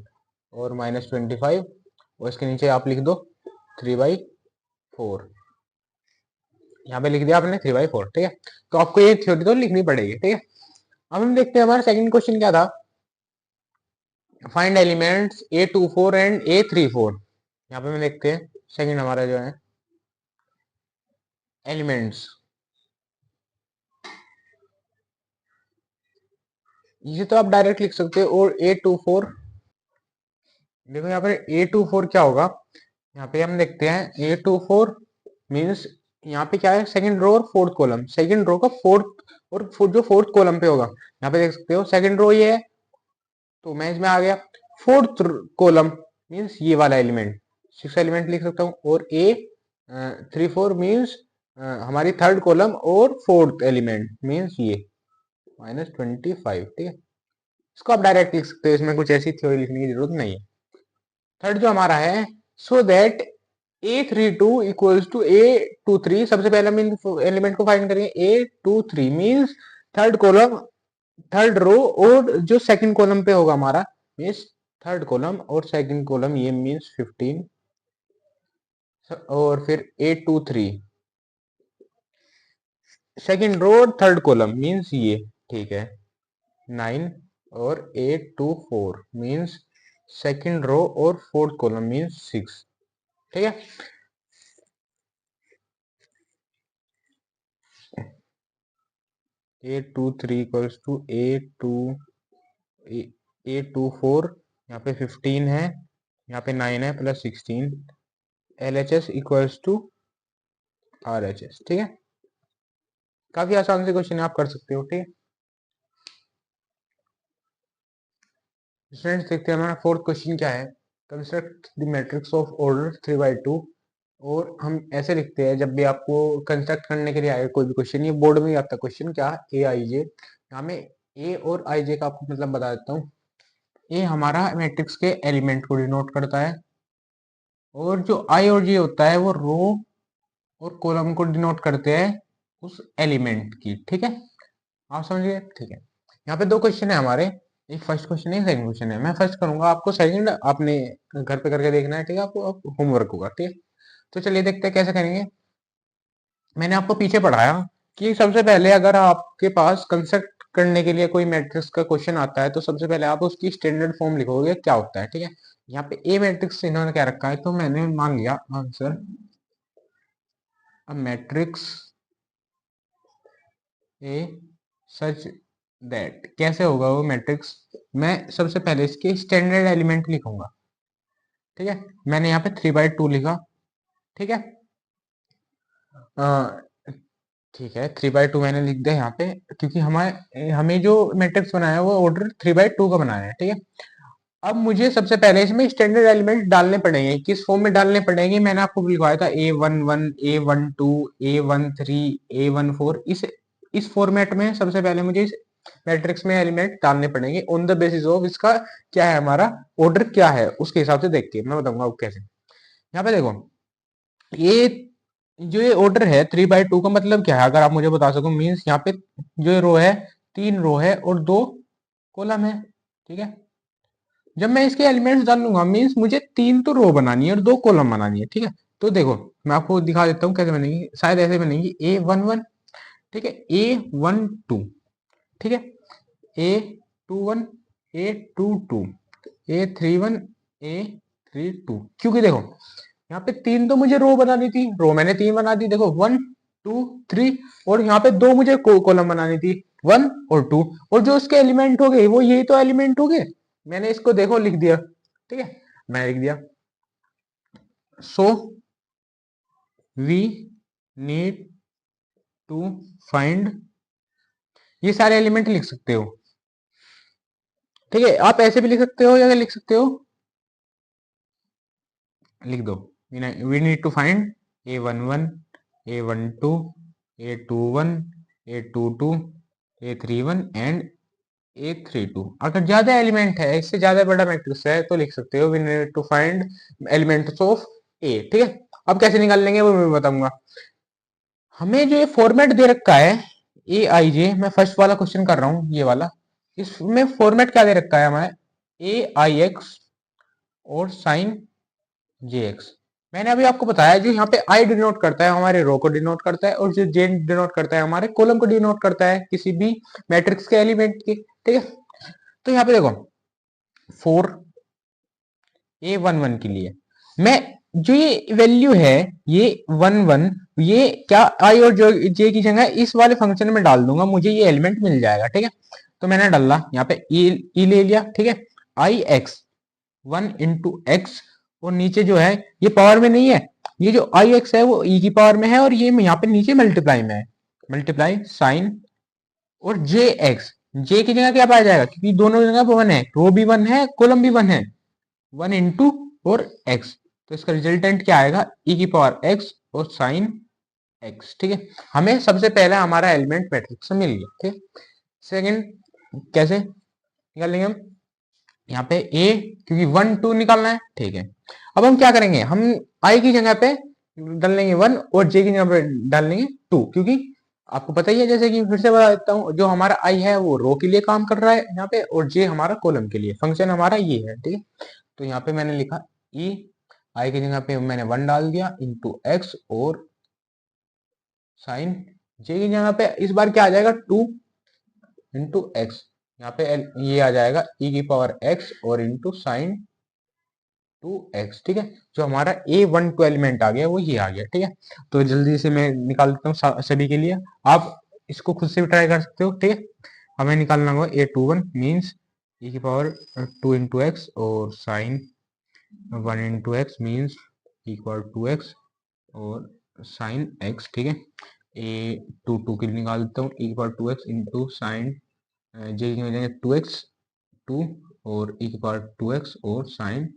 और -25, और इसके नीचे आप लिख दो 3/4, यहाँ पे लिख दिया आपने 3/4, ठीक है। तो आपको ये थ्योरी तो लिखनी पड़ेगी, ठीक है। अब हम देखते हैं हमारा सेकंड क्वेश्चन क्या था। Find elements A24 and A34, यहाँ पे हम देखते हैं सेकंड हमारा जो है एलिमेंट्स, ये तो आप डायरेक्ट लिख सकते हो, और A24, देखो यहाँ पर A24 क्या होगा, यहाँ पे हम देखते हैं A24 मीन्स यहाँ पे क्या है, सेकंड रो और फोर्थ कॉलम, सेकंड रो का फोर्थ, और जो फोर्थ कॉलम पे होगा, यहाँ पे देख सकते हो सेकंड रो ये है, तो मैं इसमें आ गया। फोर्थ कॉलम मीन्स ये वाला एलिमेंट, 6 एलिमेंट लिख सकता हूँ, और A34 मीन्स हमारी थर्ड कॉलम और फोर्थ एलिमेंट मीन्स ये -25, ठीक है। इसको आप डायरेक्ट लिख सकते हो, इसमें कुछ ऐसी थ्योरी लिखने की जरूरत नहीं है। थर्ड जो हमारा है, so that A32 equals to A23, सबसे पहले हम एलिमेंट को फाइंड करेंगे। A23 means third column, third row, और जो सेकंड कॉलम पे होगा हमारा मीन्स थर्ड कॉलम और सेकंड कॉलम, ये मीन्स 15, और फिर A23 सेकंड रो और थर्ड कॉलम मीन्स ये, ठीक है, 9, और A24 मीन्स सेकंड रो और फोर्थ कॉलम मीन्स 6, ठीक है। A23 इक्वल्स टू A24, यहाँ पे 15 है, यहाँ पे 9 है plus 16, LHS equals to RHS, ठीक है। काफी आसान से क्वेश्चन आप कर सकते हो, ठीक है। स्टूडेंट्स देखते हैं हमारा फोर्थ क्वेश्चन क्या है। Construct the matrix of order 3/2। और हम ऐसे लिखते हैं, जब भी आपको कंस्ट्रक्ट करने के लिए आए कोई भी क्वेश्चन, ये बोर्ड में ही आता क्वेश्चन क्या, ए आई जे। यहाँ में ए और आई जे का आपको मतलब बता देता हूँ। ए हमारा मैट्रिक्स के एलिमेंट को डिनोट करता है, और जो आई और जे होता है वो रो और कॉलम को डिनोट करते हैं उस एलिमेंट की, ठीक है। आप समझिए, ठीक है। यहाँ पे दो क्वेश्चन है हमारे, एक फर्स्ट क्वेश्चन है, सेकंड क्वेश्चन है। मैं फर्स्ट करूंगा, आपको सेकंड आपने घर पे करके देखना है, ठीक है। आपको होमवर्क होगा, ठीक है। तो चलिए देखते हैं कैसे करेंगे। मैंने आपको पीछे पढ़ाया कि सबसे पहले अगर आपके पास कंस्ट्रक्ट करने के लिए कोई मैट्रिक्स का क्वेश्चन आता है, तो सबसे पहले आप उसकी स्टैंडर्ड फॉर्म लिखोगे क्या होता है, ठीक है। यहाँ पे ए मैट्रिक्स इन्होंने क्या रखा है, तो मैंने मान लिया answer a matrix A such that. कैसे होगा वो मैट्रिक्स, मैं सबसे पहले इसके स्टैंडर्ड एलिमेंट लिखूंगा, ठीक है। मैंने यहाँ पे 3/2 लिखा, ठीक है। ठीक है, 3/2 मैंने लिख दिया यहाँ पे, क्योंकि हमारे हमें जो मैट्रिक्स बनाया है वो ऑर्डर 3/2 का बनाया है, ठीक है। अब मुझे सबसे पहले इसमें स्टैंडर्ड एलिमेंट डालने पड़ेंगे। किस फॉर्म में डालने पड़ेंगे, मैंने आपको लिखवाया था A11, A12, A13, A14। इस फॉर्मेट में सबसे पहले मुझे इस मैट्रिक्स में एलिमेंट डालने पड़ेंगे ऑन द बेसिस ऑफ इसका क्या है, हमारा ऑर्डर क्या है, उसके हिसाब से देख के मैं बताऊंगा आपको कैसे। यहाँ पे देखो, ये जो ये ऑर्डर है 3/2 का मतलब क्या है, अगर आप मुझे बता सको। मीन्स यहाँ पे जो रो है, 3 रो है और 2 कॉलम है, ठीक है। जब मैं इसके एलिमेंट्स डालूंगा, मीन्स मुझे 3 तो रो बनानी है और 2 कॉलम बनानी है, ठीक है। तो देखो मैं आपको दिखा देता हूँ कैसे बनेगी। शायद ऐसे बनेगी A11, ठीक है, A12, ठीक है, A21, A22, A31, A32। क्योंकि देखो यहाँ पे 3 तो मुझे रो बनानी थी, रो मैंने 3 बना दी, देखो 1 2 3। और यहाँ पे 2 मुझे कॉलम बनानी थी, 1 और 2। और जो उसके एलिमेंट हो गए वो यही तो एलिमेंट हो गए। मैंने इसको देखो लिख दिया, ठीक है। मैं लिख दिया, so we need to find, ये सारे एलिमेंट लिख सकते हो, ठीक है। आप ऐसे भी लिख सकते हो या लिख सकते हो, लिख दो। We need to find A11, A12, A21, A22, A31 and A32। अगर ज्यादा एलिमेंट है, इससे ज्यादा बड़ा मैट्रिक्स है, तो लिख सकते हो we need to find elements of A, ठीक है। अब कैसे निकाल लेंगे वो मैं बताऊंगा। हमें जो ये फॉर्मेट दे रखा है ए आई जे, मैं फर्स्ट वाला क्वेश्चन कर रहा हूँ ये वाला। इसमें फॉर्मेट क्या दे रखा है हमारे, ए आई एक्स और साइन जे एक्स। मैंने अभी आपको बताया जो यहाँ पे आई डिनोट करता है हमारे रो को डिनोट करता है, और जो जे डिनोट करता है हमारे कॉलम को डिनोट करता है किसी भी मैट्रिक्स के एलिमेंट के, ठीक है। तो यहाँ पे देखो, फोर A11 के लिए मैं जो ये वैल्यू है, ये 11, ये क्या आई और जो जे की जगह इस वाले फंक्शन में डाल दूंगा, मुझे ये एलिमेंट मिल जाएगा, ठीक है। तो मैंने डाला यहाँ पे ई ले लिया, ठीक है। आई एक्स 1 × x, और नीचे जो है ये पावर में नहीं है, ये जो आई एक्स है वो ई की पावर में है, और ये यहाँ पे नीचे मल्टीप्लाई में है, मल्टीप्लाई साइन और जे एक्स। जे की जगह क्या पाया जाएगा, क्योंकि दोनों जगह वन है, रो भी वन है कॉलम भी वन है, 1 × और x। तो इसका रिजल्टेंट क्या आएगा, e की पावर x और साइन x, ठीक है। हमें सबसे पहला हमारा एलिमेंट मैट्रिक्स से मिल गया, ठीक। सेकंड कैसे निकालेंगे हम, यहाँ पे a, क्योंकि 1 2 निकालना है, ठीक है। अब हम क्या करेंगे, हम i की जगह पे डाल लेंगे 1 और j की जगह पे डाल लेंगे 2, क्योंकि आपको पता ही है, जैसे कि फिर से बता देता हूँ, जो हमारा i है वो रो के लिए काम कर रहा है यहाँ पे, और j हमारा कॉलम के लिए। फंक्शन हमारा ये है, ठीक है। तो यहाँ पे मैंने लिखा ई, आई की जगह पे मैंने 1 डाल दिया इंटू एक्स, और साइन जे की जगह पे इस बार क्या आ जाएगा 2 इंटू एक्स। यहाँ पे ये आ जाएगा ई की पावर एक्स और इंटू साइन 2x, ठीक है। जो हमारा A12 एलिमेंट आ गया वो ये आ गया, ठीक है। तो जल्दी से मैं निकाल देता हूँ सभी के लिए, आप इसको खुद से भी ट्राई कर सकते हो, ठीक है। हमें निकालना होगा A21 मीन्स ई की पावर 2 × x और sine 1 × x means equal 2x और साइन एक्स, ठीक है। ए टू के लिए निकाल देता हूँ, ई की पावर 2x इंटू साइन, जे की मिलेंगे 2x 2 और ई की पावर 2x और साइन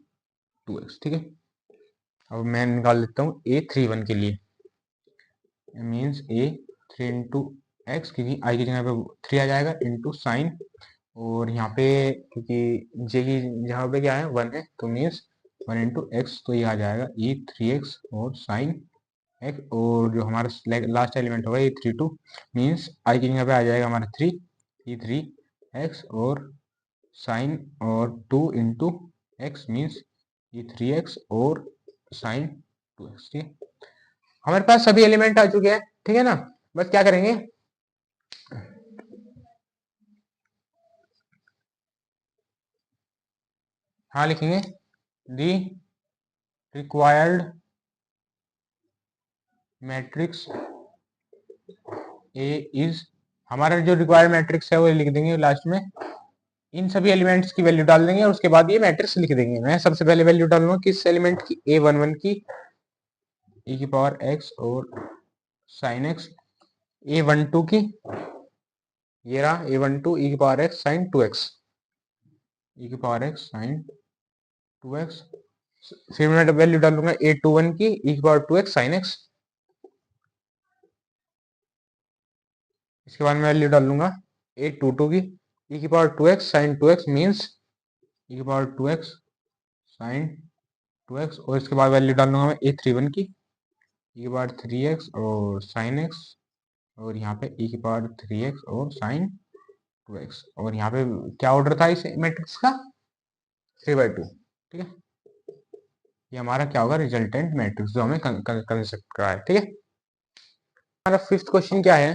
2x, ठीक है। अब मैं निकाल लेता हूँ ए 3 1 के लिए, मीन्स ए 3 इंटू एक्स, क्योंकि आई की जगह पे 3 आ जाएगा, इंटू साइन, और यहाँ पे क्योंकि जे की जहाँ पे क्या है 1 है, तो मीन्स 1 इंटू एक्स, तो ये आ जाएगा ई 3x और साइन एक्स, और जो हमारा लास्ट एलिमेंट होगा ये 3 2, मीन्स आई की जगह पे आ जाएगा हमारा 3, ई 3x और साइन और 2 इंटू एक्स, मीन्स ये 3x और साइन 2x, ठीक है। हमारे पास सभी एलिमेंट आ चुके हैं, ठीक है ना। बस क्या करेंगे, हाँ लिखेंगे the required matrix A is, हमारा जो रिक्वायर्ड मैट्रिक्स है वो लिख देंगे लास्ट में, इन सभी एलिमेंट्स की वैल्यू डाल देंगे और उसके बाद ये मैट्रिक्स लिख देंगे। मैं सबसे पहले वैल्यू डालूंगा किस एलिमेंट की, a11 की, e की पावर x और साइन x, a12 की, ये रहा a12 e की power x sine 2x, e की पावर x साइन 2x। फिर मैं वैल्यू डालूंगा a21 की, e की पावर 2x साइन x। इसके बाद मैं वैल्यू डालूंगा a22 की, e की power 2x sine 2x, means e की पावर 2x साइन 2x, और इसके बाद वैल्यू डालूंगा मैं a31 की, e की पावर 3x और साइन x, और यहाँ पे e की पावर 3x और साइन 2x, और यहाँ पे क्या ऑर्डर था इस मैट्रिक्स का, 3/2, ठीक है। ये हमारा क्या होगा, रिजल्टेंट मैट्रिक्स जो हमें कंस्ट्रक्ट करा है, ठीक है। हमारा फिफ्थ क्वेश्चन क्या है,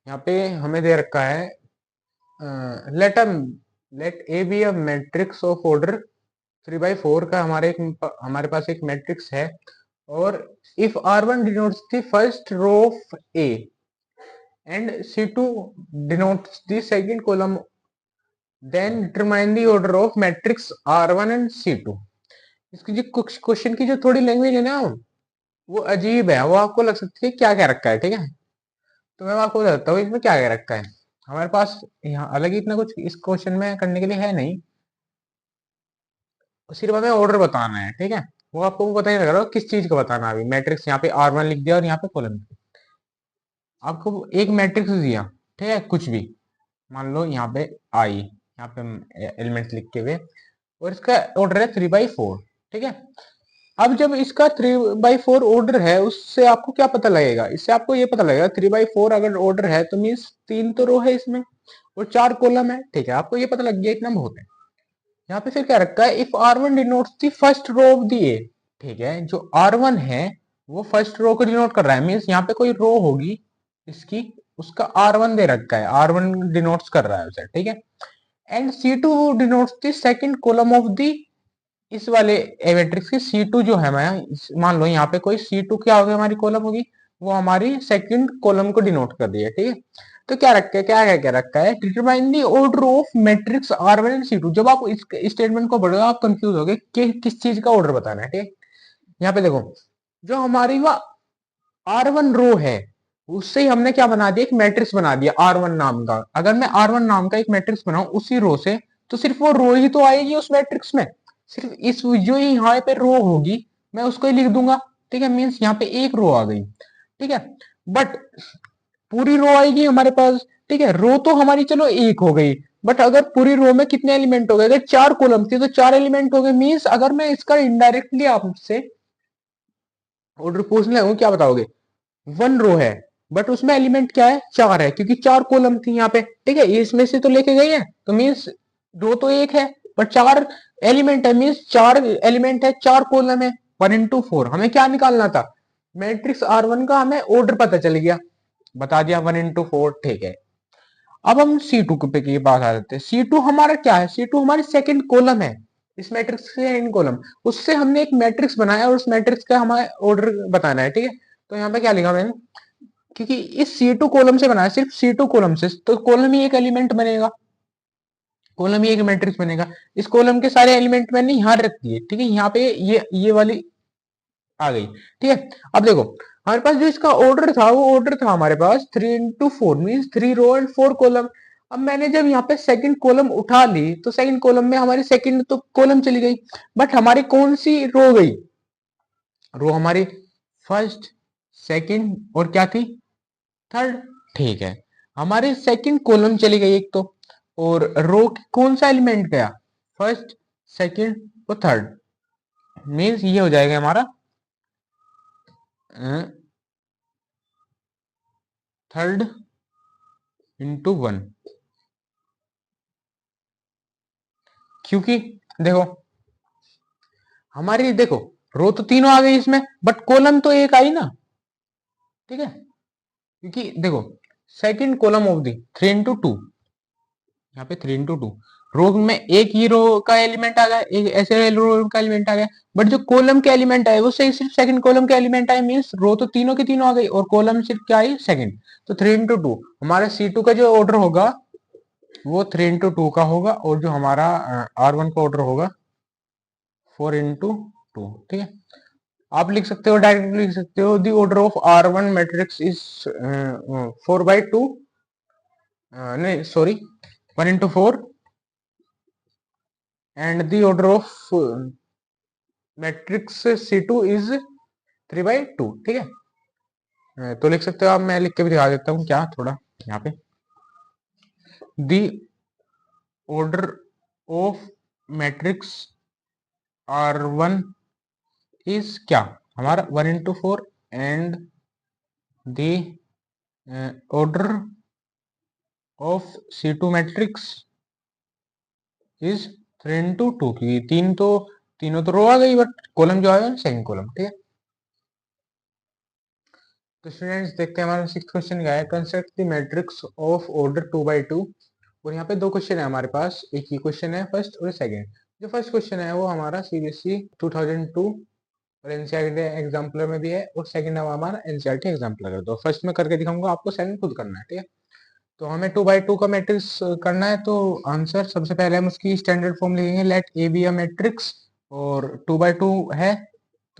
यहाँ पे हमें दे रखा है let A be a matrix of order 3/4 का, हमारे पास एक मैट्रिक्स है, और if R1 denotes the first row of A and C2 denotes the second column, then determine the order of matrix R1 and C2। इसकी जो क्वेश्चन की जो थोड़ी लैंग्वेज है ना, वो अजीब है, वो आपको लग सकती है क्या क्या रखा है, ठीक है। तो मैं आपको बताता हूँ इसमें क्या क्या रखा है। हमारे पास यहाँ अलग ही इतना कुछ इस क्वेश्चन में करने के लिए है नहीं, सिर्फ हमें ऑर्डर बताना है, ठीक है। वो आपको पता ही नहीं लग रहा किस चीज का बताना है। अभी मैट्रिक्स यहाँ पे R1 लिख दिया और यहाँ पे कॉलम, आपको एक मैट्रिक्स दिया, ठीक है, कुछ भी मान लो, यहाँ पे आई, यहाँ पे एलिमेंट्स लिखे हुए, और इसका ऑर्डर है 3/4, ठीक है। अब जब इसका 3/4 ऑर्डर है, उससे आपको क्या पता लगेगा, इससे आपको ये पता लगेगा 3/4 अगर ऑर्डर है तो मीन्स 3 तो रो है इसमें और 4 कॉलम है, ठीक है। आपको ये पता लग गया, इतना बहुत है। यहाँ पे फिर क्या रखा है, if R1 denotes the first row of the A, ठीक है। जो R1 है वो फर्स्ट रो को डिनोट कर रहा है, मीन्स यहाँ पे कोई रो होगी इसकी, उसका R1 दे रखा है, R1 डिनोट्स कर रहा है उसे, ठीक है। And C2 denotes the second column of the, इस वाले ए मैट्रिक्स की C2 जो है, मैं मान लो यहाँ पे कोई C2 क्या होगी, हमारी कॉलम होगी, वो हमारी सेकंड कॉलम को डिनोट कर रही है, ठीक है। तो क्या रखा है, क्या रखा है, determine the order of matrix R1 and C2। जब आप इस स्टेटमेंट को पढ़ोगे आप कंफ्यूज होगे कि किस चीज का ऑर्डर बताना है, ठीक है। यहाँ पे देखो, जो हमारी वो R1 रो है, उससे ही हमने क्या बना दिया, एक मैट्रिक्स बना दिया R1 नाम का। अगर मैं R1 नाम का एक मैट्रिक्स बनाऊं उसी रो से, तो सिर्फ वो रो ही तो आएगी उस मैट्रिक्स में, सिर्फ इस जो यहाँ पे रो होगी मैं उसको ही लिख दूंगा, ठीक है। मीन्स यहाँ पे एक रो आ गई, ठीक है। बट पूरी रो आएगी हमारे पास, ठीक है। रो तो हमारी चलो एक हो गई, बट अगर पूरी रो में कितने एलिमेंट हो गए, अगर 4 कॉलम थी तो 4 एलिमेंट हो गए। मीन्स अगर मैं इसका इनडायरेक्टली आपसे ऑर्डर पूछने लगूं, क्या बताओगे, 1 रो है बट उसमें एलिमेंट क्या है, 4 है, क्योंकि 4 कॉलम थी यहाँ पे, ठीक है। इसमें से तो लेके गई है, तो मीन्स रो तो एक है बट 4 एलिमेंट है, मीन्स 4 एलिमेंट है, 4 कॉलम है, 1 into 4। हमें क्या निकालना था, मैट्रिक्स R1 का हमें ऑर्डर पता चल गया, बता दिया 1 into 4, ठीक है। अब हम C2 के पास आ जाते हैं। C2 हमारा क्या है, C2 हमारी सेकंड कॉलम है इस मैट्रिक्स के सेकंड कॉलम, उससे हमने एक मैट्रिक्स बनाया और उस मैट्रिक्स का हमें ऑर्डर बताना है, ठीक है। तो यहाँ पे क्या लिखा मैंने, क्योंकि इस C2 कॉलम से बनाया, सिर्फ C2 कॉलम से, तो कॉलम ही एक एलिमेंट बनेगा, कॉलम ही एक मैट्रिक्स बनेगा। इस कॉलम के सारे एलिमेंट मैंने यहाँ रख दिए, ठीक है। यहाँ पे ये वाली आ गई, ठीक है। अब देखो, हमारे पास जो इसका ऑर्डर था वो ऑर्डर था हमारे पास 3 into 4 means 3 row and 4 column. अब मैंने जब यहाँ पे सेकंड कॉलम उठा ली तो सेकंड कॉलम में हमारी सेकंड तो कॉलम चली गई, बट हमारी कौन सी रो गई? रो हमारी फर्स्ट, सेकंड और क्या थी? थर्ड। ठीक है, हमारी सेकंड कॉलम चली गई एक तो, और रो कौन सा एलिमेंट गया? फर्स्ट, सेकंड और थर्ड। मीन्स ये हो जाएगा हमारा थर्ड इंटू वन। क्योंकि देखो हमारी, देखो रो तो तीनों आ गई इसमें, बट कॉलम तो एक आई ना। ठीक है, क्योंकि देखो second column of the 3 into 2, यहाँ पे 3 into 2 रो में एक ही रो का एलिमेंट आ गया, एक ऐसे रो का एलिमेंट आ गया, बट जो कॉलम के एलिमेंट आए वो सिर्फ सेकंड कॉलम के एलिमेंट आए, मींस रो तो तीनों की तीनों आ गई और कॉलम सिर्फ क्या आई? सेकंड। तो 3 into 2 हमारा C2 का जो ऑर्डर होगा वो 3 into 2 का होगा, और जो हमारा R1 का ऑर्डर होगा 4 into 2। ठीक है, आप लिख सकते हो, डायरेक्टली लिख सकते हो दी order of R1 matrix is 4/2, नहीं sorry 1 into 4, and the order of matrix C2 is 3/2। ठीक है, तो लिख सकते हो आप, मैं लिख के भी दिखा देता हूँ क्या थोड़ा यहाँ पे। दी order of matrix R1 is क्या? हमारा 1 into 4, and the order of C2 matrix is 3 into 2, की तीनों तो रो आ गई, बट कॉलम जो आया सेकंड कॉलम। ठीक है, तो स्टूडेंट्स देखते हैं हमारा सिक्स क्वेश्चन क्या है। Construct the matrix of order 2/2। और यहाँ पे दो क्वेश्चन है हमारे पास, एक ही क्वेश्चन है फर्स्ट और सेकंड। जो फर्स्ट क्वेश्चन है वो हमारा CBSE 2002 और एनसीईआरटी एग्जाम्पलर में भी है, और सेकंड है हमारा एनसीईआरटी एग्जाम्पलर। तो फर्स्ट में करके दिखाऊंगा आपको, सेकंड खुद करना है। ठीक है, तो हमें 2/2 का मैट्रिक्स करना है, तो आंसर सबसे पहले हम उसकी स्टैंडर्ड फॉर्म लिखेंगे, let A be a matrix. और 2/2 है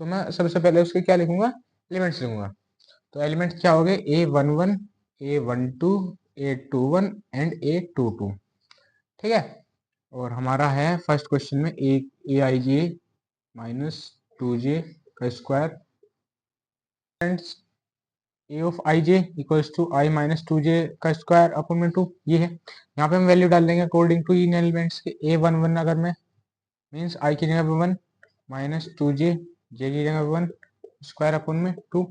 तो मैं सबसे पहले उसके क्या लिखूंगा? एलिमेंट्स लिखूंगा। तो एलिमेंट्स क्या हो गए? A11, A12, A21 and A22। ठीक है, और हमारा है फर्स्ट क्वेश्चन में aij माइनस 2j का square, A of I J equals to I minus 2j का स्क्वायर अपन में 2। ये है, यहाँ पे हम वैल्यू डाल देंगे अकॉर्डिंग टू इन एलिमेंट्स के। A11 अगर मैं, मीन्स आई की जगह पे 1 माइनस 2j, जे की जगह पे 1 स्क्वायर अपन में 2,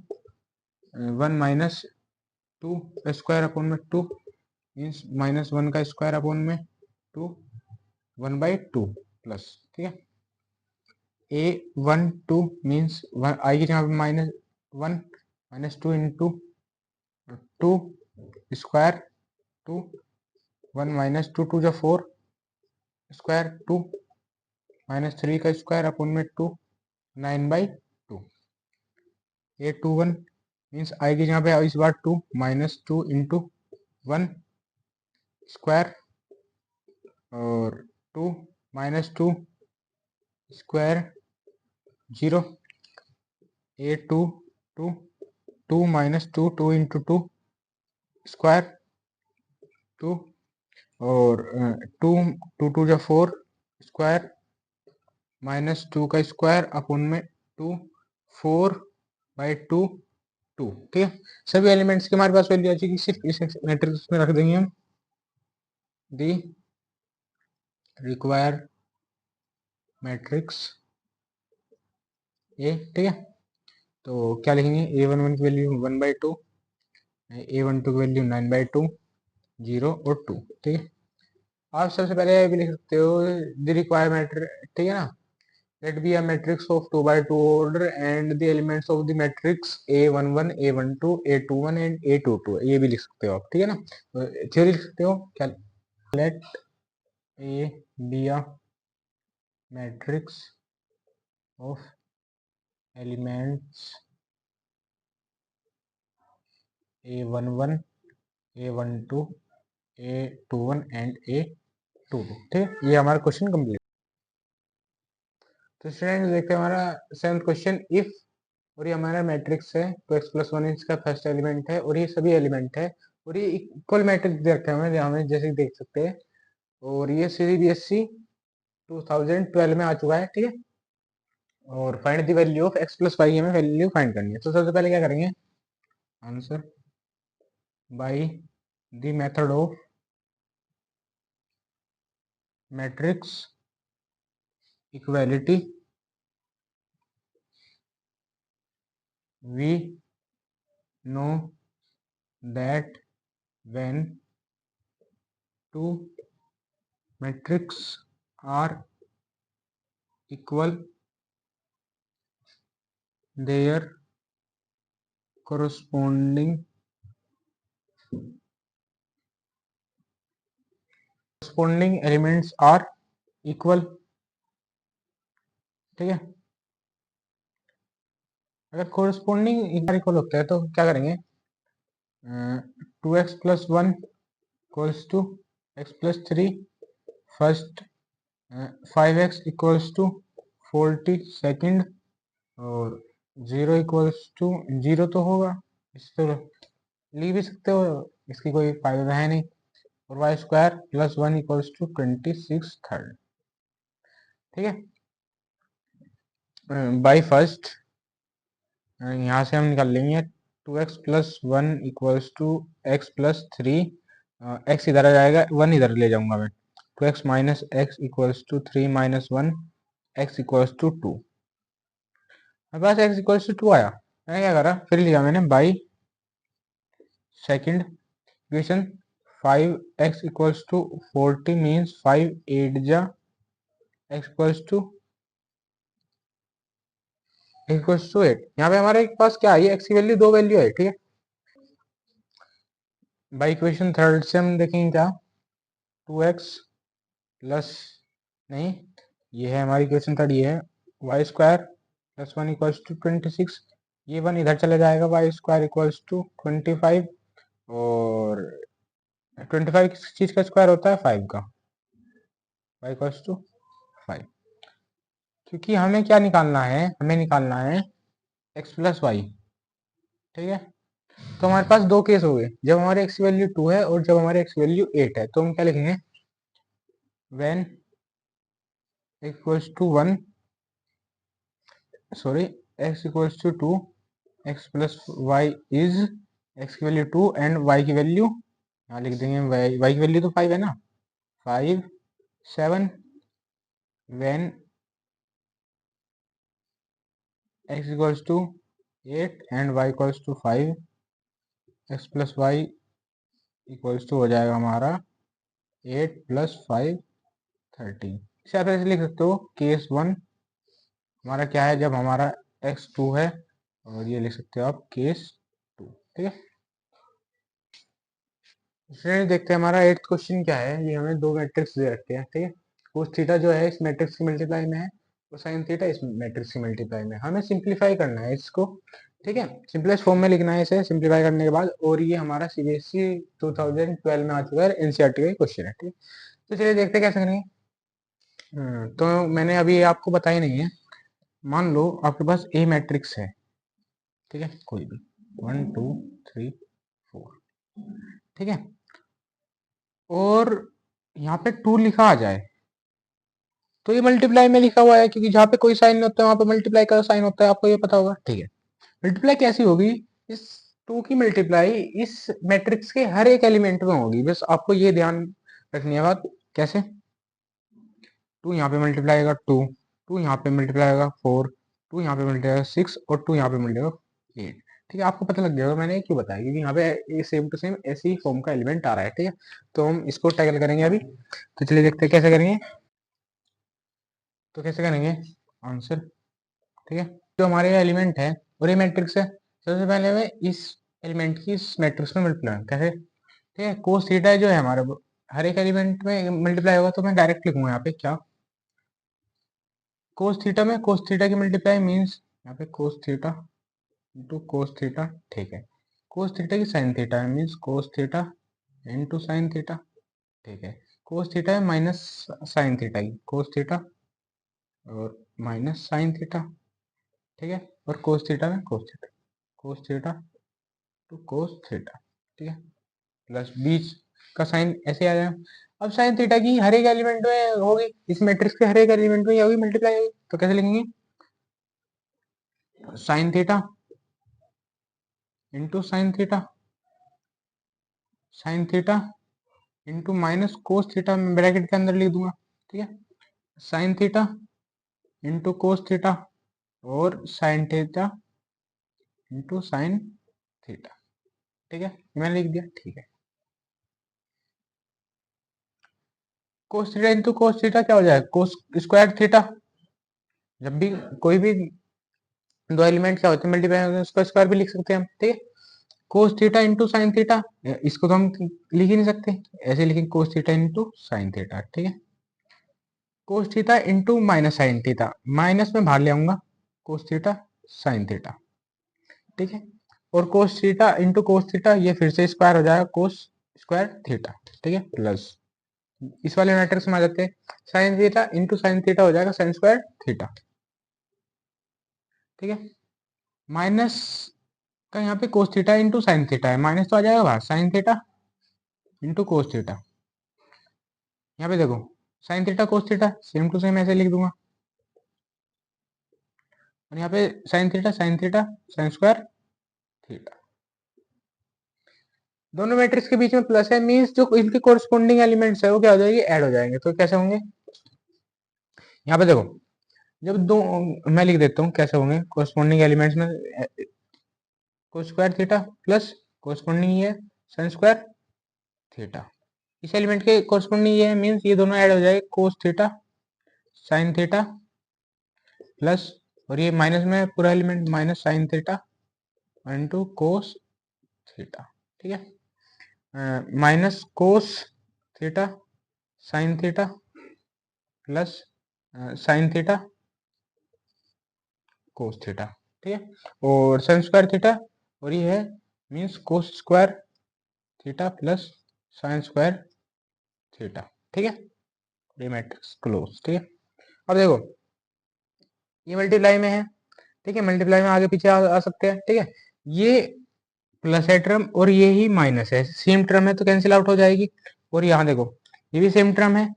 1 माइनस 2 का स्क्वायर अपन में 2, मीन्स माइनस 1 का स्क्वायर अपन में 2, 1/2 प्लस। ठीक है, A12 मीन्स आई की जगह पे -1 माइनस 2 इंटू 2 स्क्वायर 2, 1 माइनस 2 2 जा 4 स्क्वायर 2 माइनस 3 का स्क्वायर अपन में 2, 9/2। A21 मीन्स आई की जगह पे इस बार 2 माइनस 2 इंटू 1 स्क्वायर और 2 minus 2 square 0। A22 2 minus 2 2 into 2 square 2, और 2 2 2 जा 4 स्क्वायर माइनस 2 का स्क्वायर अपन में 2, 4/2 2। ठीक है, सभी एलिमेंट्स की हमारे पास वैल्यू आ जाएगी, सिर्फ इस मैट्रिक्स में रख देंगे हम दी रिक्वायर मैट्रिक्स ए। ठीक है, तो क्या लिखेंगे? A11 की वैल्यू 1/2, A12 की वैल्यू 9/2, 0 और 2। ठीक है, आप सबसे पहले भी लिख सकते हो द रिक्वायर मैट्रिक्स। ठीक है ना, let be a matrix of 2/2 order and the elements of the matrix A11, A12, A21 and A22। ये भी लिख सकते हो आप। ठीक है ना, थ्योरी लिख सकते हो क्या? let A be a matrix of elements A11, A12, A21 and A22। ठीक है, ये हमारा क्वेश्चन कंप्लीट। तो स्टूडेंट देखते हैं हमारा सेवंथ क्वेश्चन। इफ और ये हमारा मैट्रिक्स है, तो x प्लस वन इसका फर्स्ट एलिमेंट है और ये सभी एलिमेंट है और ये इक्वल मैट्रिक्स दे रखे हैं हमें जैसे कि देख सकते हैं। और ये CBSE 2012 में आ चुका है, ठीक है। और find the value of x plus y, हमें वैल्यू फाइंड करनी है। तो सबसे पहले क्या करेंगे, answer by the method of matrix equality we know that when two matrices are equal, their corresponding elements are equal, ठीक है। अगर corresponding इक्वल होता है तो क्या करेंगे, 2x plus one equals to x plus three first, 5x equals to 40 second, और 0 इक्वल्स टू 0 तो होगा, इस तो लिख भी सकते हो, इसकी कोई फायदा है नहीं। और y square plus one equals to 26 third, ठीक है। बाई फर्स्ट यहाँ से हम निकाल लेंगे 2x plus one equals to x plus three, x इधर आ जाएगा, वन इधर ले जाऊंगा मैं, 2x minus x equals to three minus one, x equals to two. मेरे पास एक्स इक्वल्स टू टू आया, मैंने क्या करा, फिर लिया मैंने by second equation, 5x equals to 40 means 5 8 जा x इक्वल्स टू 8। यहाँ पे हमारे पास क्या है, x की वैल्यू, दो वैल्यू है, ठीक है। बाई इक्वेशन थर्ड से हम देखेंगे क्या, 2x प्लस, नहीं ये है हमारी इक्वेशन थर्ड, ये है y square plus one equals to 26, ये वन इधर चले जाएगा, वाई स्क्वायर इक्वल्स टू 25, और 25 किस चीज का स्क्वायर होता है, 5 का, वाई इक्वल्स टू 5। क्योंकि हमें क्या निकालना है, हमें निकालना है x प्लस वाई, ठीक है। तो हमारे पास दो केस हो गए, जब हमारे x वैल्यू 2 है और जब हमारे x वैल्यू 8 है, तो हम क्या लिखेंगे, when equals to 1, sorry x equals to 2, x plus y is, x की वैल्यू 2 एंड y की वैल्यू यहाँ लिख देंगे, y की वैल्यू तो 5 है ना, 5 7, when x equals to 8 and y equals to 5, x plus y equals to हो जाएगा हमारा 8 प्लस 5 13। इसे आप ऐसे लिख सकते हो, केस वन हमारा क्या है, जब हमारा x 2 है, और ये लिख सकते हो आप केस 2, ठीक है। फिर देखते हैं हमारा एट्थ क्वेश्चन क्या है, ये हमें दो मैट्रिक्स दे रखे हैं, ठीक है। कोस थीटा जो है इस मैट्रिक्स की मल्टीप्लाई में है और साइन थीटा इस मैट्रिक्स की मल्टीप्लाई में, हमें सिंप्लीफाई करना है इसको, ठीक है। सिंपलेस्ट फॉर्म में लिखना है इसे सिंप्लीफाई करने के बाद, और ये हमारा CBSE 2012 में आ चुका है, NCERT का क्वेश्चन है, ठीक है। तो चलिए देखते हैं कैसे करेंगे। तो मैंने अभी आपको बताया नहीं है, मान लो आपके पास ए मैट्रिक्स है, ठीक है, कोई भी 1 2 3 4, ठीक है, और यहाँ पे 2 लिखा आ जाए, तो ये मल्टीप्लाई में लिखा हुआ है, क्योंकि जहाँ पे कोई साइन नहीं होता है वहां पे मल्टीप्लाई का साइन होता है, आपको ये पता होगा, ठीक है। मल्टीप्लाई कैसी होगी, इस 2 की मल्टीप्लाई इस मैट्रिक्स के हर एक एलिमेंट में होगी, बस आपको ये ध्यान रखनी है बात, कैसे, 2 यहाँ पे मल्टीप्लाई आएगा 2, 2 यहाँ पे मल्टीप्लाई आएगा 4, 2 यहाँ पे मल्टीप्लाई आएगा 6, और 2 यहाँ पे मल्टीप्लाई आएगा 8, ठीक है। आपको पता लग जाएगा मैंने क्यों बताया, क्योंकि यहाँ पे सेम टू सेम ऐसी ही फॉर्म का एलिमेंट आ रहा है, ठीक है। तो हम इसको टैकल करेंगे अभी, तो चलिए देखते हैं कैसे करेंगे। तो कैसे करेंगे आंसर, ठीक है। जो हमारे एलिमेंट है और ये मैट्रिक्स है, सबसे पहले हमें इस एलिमेंट की इस मैट्रिक्स में मल्टीप्लाई कैसे, ठीक है। कोस थीटा जो है हमारे हर एक एलिमेंट में मल्टीप्लाई होगा, तो मैं डायरेक्ट लिखूंगा यहाँ पे क्या, कोस थीटा में कोस थीटा की मल्टीप्लाई मीन्स यहाँ पे cos theta into cos theta, ठीक है। कोस थीटा की साइन थीटा है मीन्स कोस थीटा इंटू साइन थीटा, ठीक है। कोस थीटा है माइनस साइन थीटा की, कोस थीटा और माइनस साइन थीटा, ठीक है। और कोस थीटा में cos theta two cos theta, ठीक है, प्लस बीच का साइन ऐसे आ जाएगा। अब साइन थीटा की हर एक एलिमेंट में होगी, इस मैट्रिक्स के हर एक एलिमेंट में होगी, मल्टीप्लाई होगी, तो कैसे लिखेंगे, sine theta into sine theta into minus cos theta, मैं ब्रैकेट के अंदर लिख दूंगा, ठीक है, sine theta into cos theta और sine theta into sine theta, ठीक है, मैंने लिख दिया, ठीक है। Cos theta into cos theta क्या हो जाएगा, कोस स्क्वायर थीटा, जब भी कोई भी दो एलिमेंट क्या होते हैं मल्टीप्लाई होते हैं उसका स्क्वायर भी लिख सकते हैं हम, ठीक है। Cos theta into sine theta, इसको तो हम लिख ही नहीं सकते, ऐसे लिखेंगे कोस थीटा इंटू साइन थीटा, ठीक है। Cos theta into minus sine theta, minus में बाहर ले आऊंगा, कोस थीटा साइन थीटा, ठीक है। और कोस थीटा इंटू कोस थीटा, ये फिर से स्क्वायर हो जाएगा, कोस स्क्वायर थीटा, ठीक है, प्लस इस वाले मैट्रिक्स में आ जाते हैं, sign theta into sine theta हो जाएगा साइन स्क्वायर थीटा, ठीक है, माइनस का यहाँ पे cos theta into sine theta है, माइनस तो आ जाएगा बाहर, sine theta into cos theta, यहाँ पे देखो sine theta cos theta same to same ऐसे लिख दूंगा, और यहाँ पे sine theta sine square theta, दोनों मैट्रिक्स के बीच में प्लस है, मींस जो इनके कोरस्पोंडिंग एलिमेंट्स है वो क्या हो जाएगी, ऐड हो जाएंगे, तो कैसे होंगे, यहाँ पे देखो जब दो, मैं लिख देता हूँ कैसे होंगे कोरस्पोंडिंग एलिमेंट्स में, कोस स्क्वायर थीटा प्लस कोरस्पोंडिंग ये साइन स्क्वायर थीटा, इस एलिमेंट के कोरस्पोंडिंग ये है, मींस ये दोनों ऐड हो जाएंगे, cos theta sine theta plus, और ये माइनस में पूरा element minus sign theta into cos theta, ठीक है, minus cos theta sine theta plus sign theta cos theta, ठीक है, और साइन स्क्वायर थीटा, और ये है मीन्स कोस square theta plus sign square theta, ठीक है, ये मैट्रिक्स क्लोज, ठीक है। अब देखो ये मल्टीप्लाई में है, ठीक है, मल्टीप्लाई में आगे पीछे आ सकते हैं, ठीक है, ये प्लस है टर्म और ये ही माइनस है, सेम टर्म है तो कैंसिल आउट हो जाएगी, और यहाँ देखो ये भी सेम टर्म है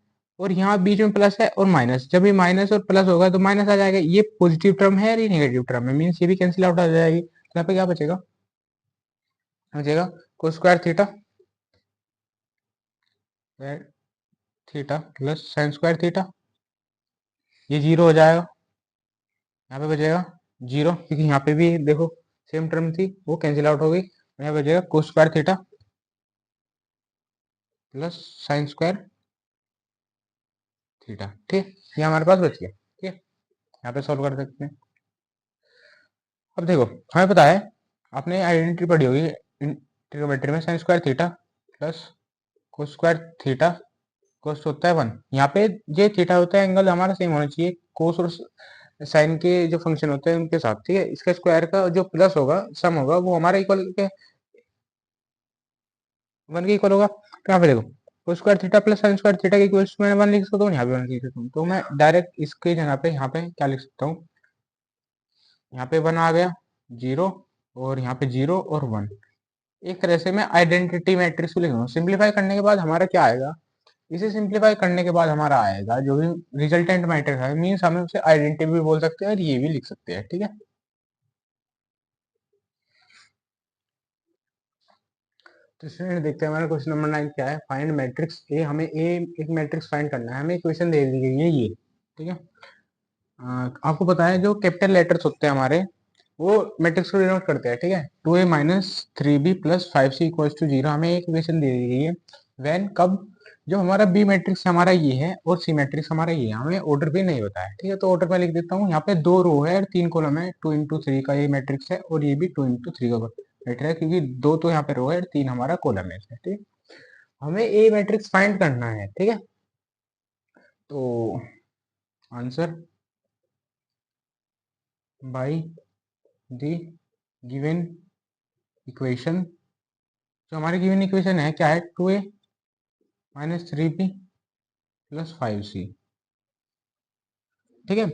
और यहाँ बीच में प्लस है और माइनस, जब ये माइनस और प्लस होगा तो माइनस आ जाएगा, ये पॉजिटिव टर्म है और ये नेगेटिव टर्म है, मीन्स ये भी कैंसिल आउट हो जाएगी, तो यहाँ पे क्या बचेगा कोस square theta theta plus sign square theta, ये जीरो हो जाएगा, यहाँ पे बचेगा जीरो, क्योंकि यहाँ पे भी देखो सेम टर्म थी वो कैंसिल आउट हो गई, यहाँ पे बचेगा कोस square theta plus sign square theta, ठीक, ये हमारे पास बच गया, ठीक है, यहाँ पे सॉल्व कर सकते हैं। अब देखो हमें पता है, आपने आइडेंटिटी पढ़ी होगी ट्रिग्नोमेट्री में, sine square theta plus cos square theta, cos होता है 1, यहाँ पे ये थीटा होता है, एंगल हमारा सेम होना चाहिए कोस और साइन के जो फंक्शन होते हैं उनके साथ, ठीक है, इसका स्क्वायर का जो प्लस होगा सम होगा वो हमारा इक्वल के 1 के इक्वल होगा, तो यहाँ पे देखो कोस square theta plus sign square theta के इक्वल्स मैं 1 लिख सकता हूँ, यहाँ पे 1 लिख सकता हूँ, तो मैं डायरेक्ट इसके जगह पे यहाँ पे क्या लिख सकता हूँ, यहाँ पे 1 आ गया, 0 और यहाँ पे 0 और 1, एक तरह से मैं आइडेंटिटी मैट्रिक्स को लिख रहा हूँ। सिंप्लीफाई करने के बाद हमारा क्या आएगा, इसे सिंप्लीफाई करने के बाद हमारा आएगा जो भी रिजल्टेंट मैट्रिक्स है, मीन्स हम उसे आइडेंटिटी भी बोल सकते हैं और ये भी लिख सकते हैं, ठीक है। तो स्टूडेंट देखते हैं हमारा क्वेश्चन नंबर 9 क्या है, फाइंड मैट्रिक्स ए, हमें ए एक मैट्रिक्स फाइंड करना है, हमें इक्वेशन दे दी गई है ये, ठीक है, आपको पता है जो कैपिटल लेटर्स होते हैं हमारे वो मैट्रिक्स को डिनोट करते हैं, ठीक है, 2a minus 3b plus 5c equals to 0, हमें एक इक्वेशन दे दी गई है, व्हेन कब, जो हमारा बी मैट्रिक्स हमारा ये है और सी मैट्रिक्स हमारा ये है, हमें ऑर्डर भी नहीं बताया, ठीक है, तो ऑर्डर में लिख देता हूँ, यहाँ पे 2 रो है और 3 कॉलम है, 2 इंटू 3 का ये मैट्रिक्स है और ये भी 2 इंटू 3 का मैट्रिक्स है, क्योंकि 2 तो यहाँ पे रो है और 3 हमारा कॉलम है, ठीक है, हमें ए मैट्रिक्स फाइंड करना है, ठीक है, तो answer by the given equation, जो हमारी गिवन इक्वेशन है क्या है, 2a minus 3b plus 5c, ठीक है,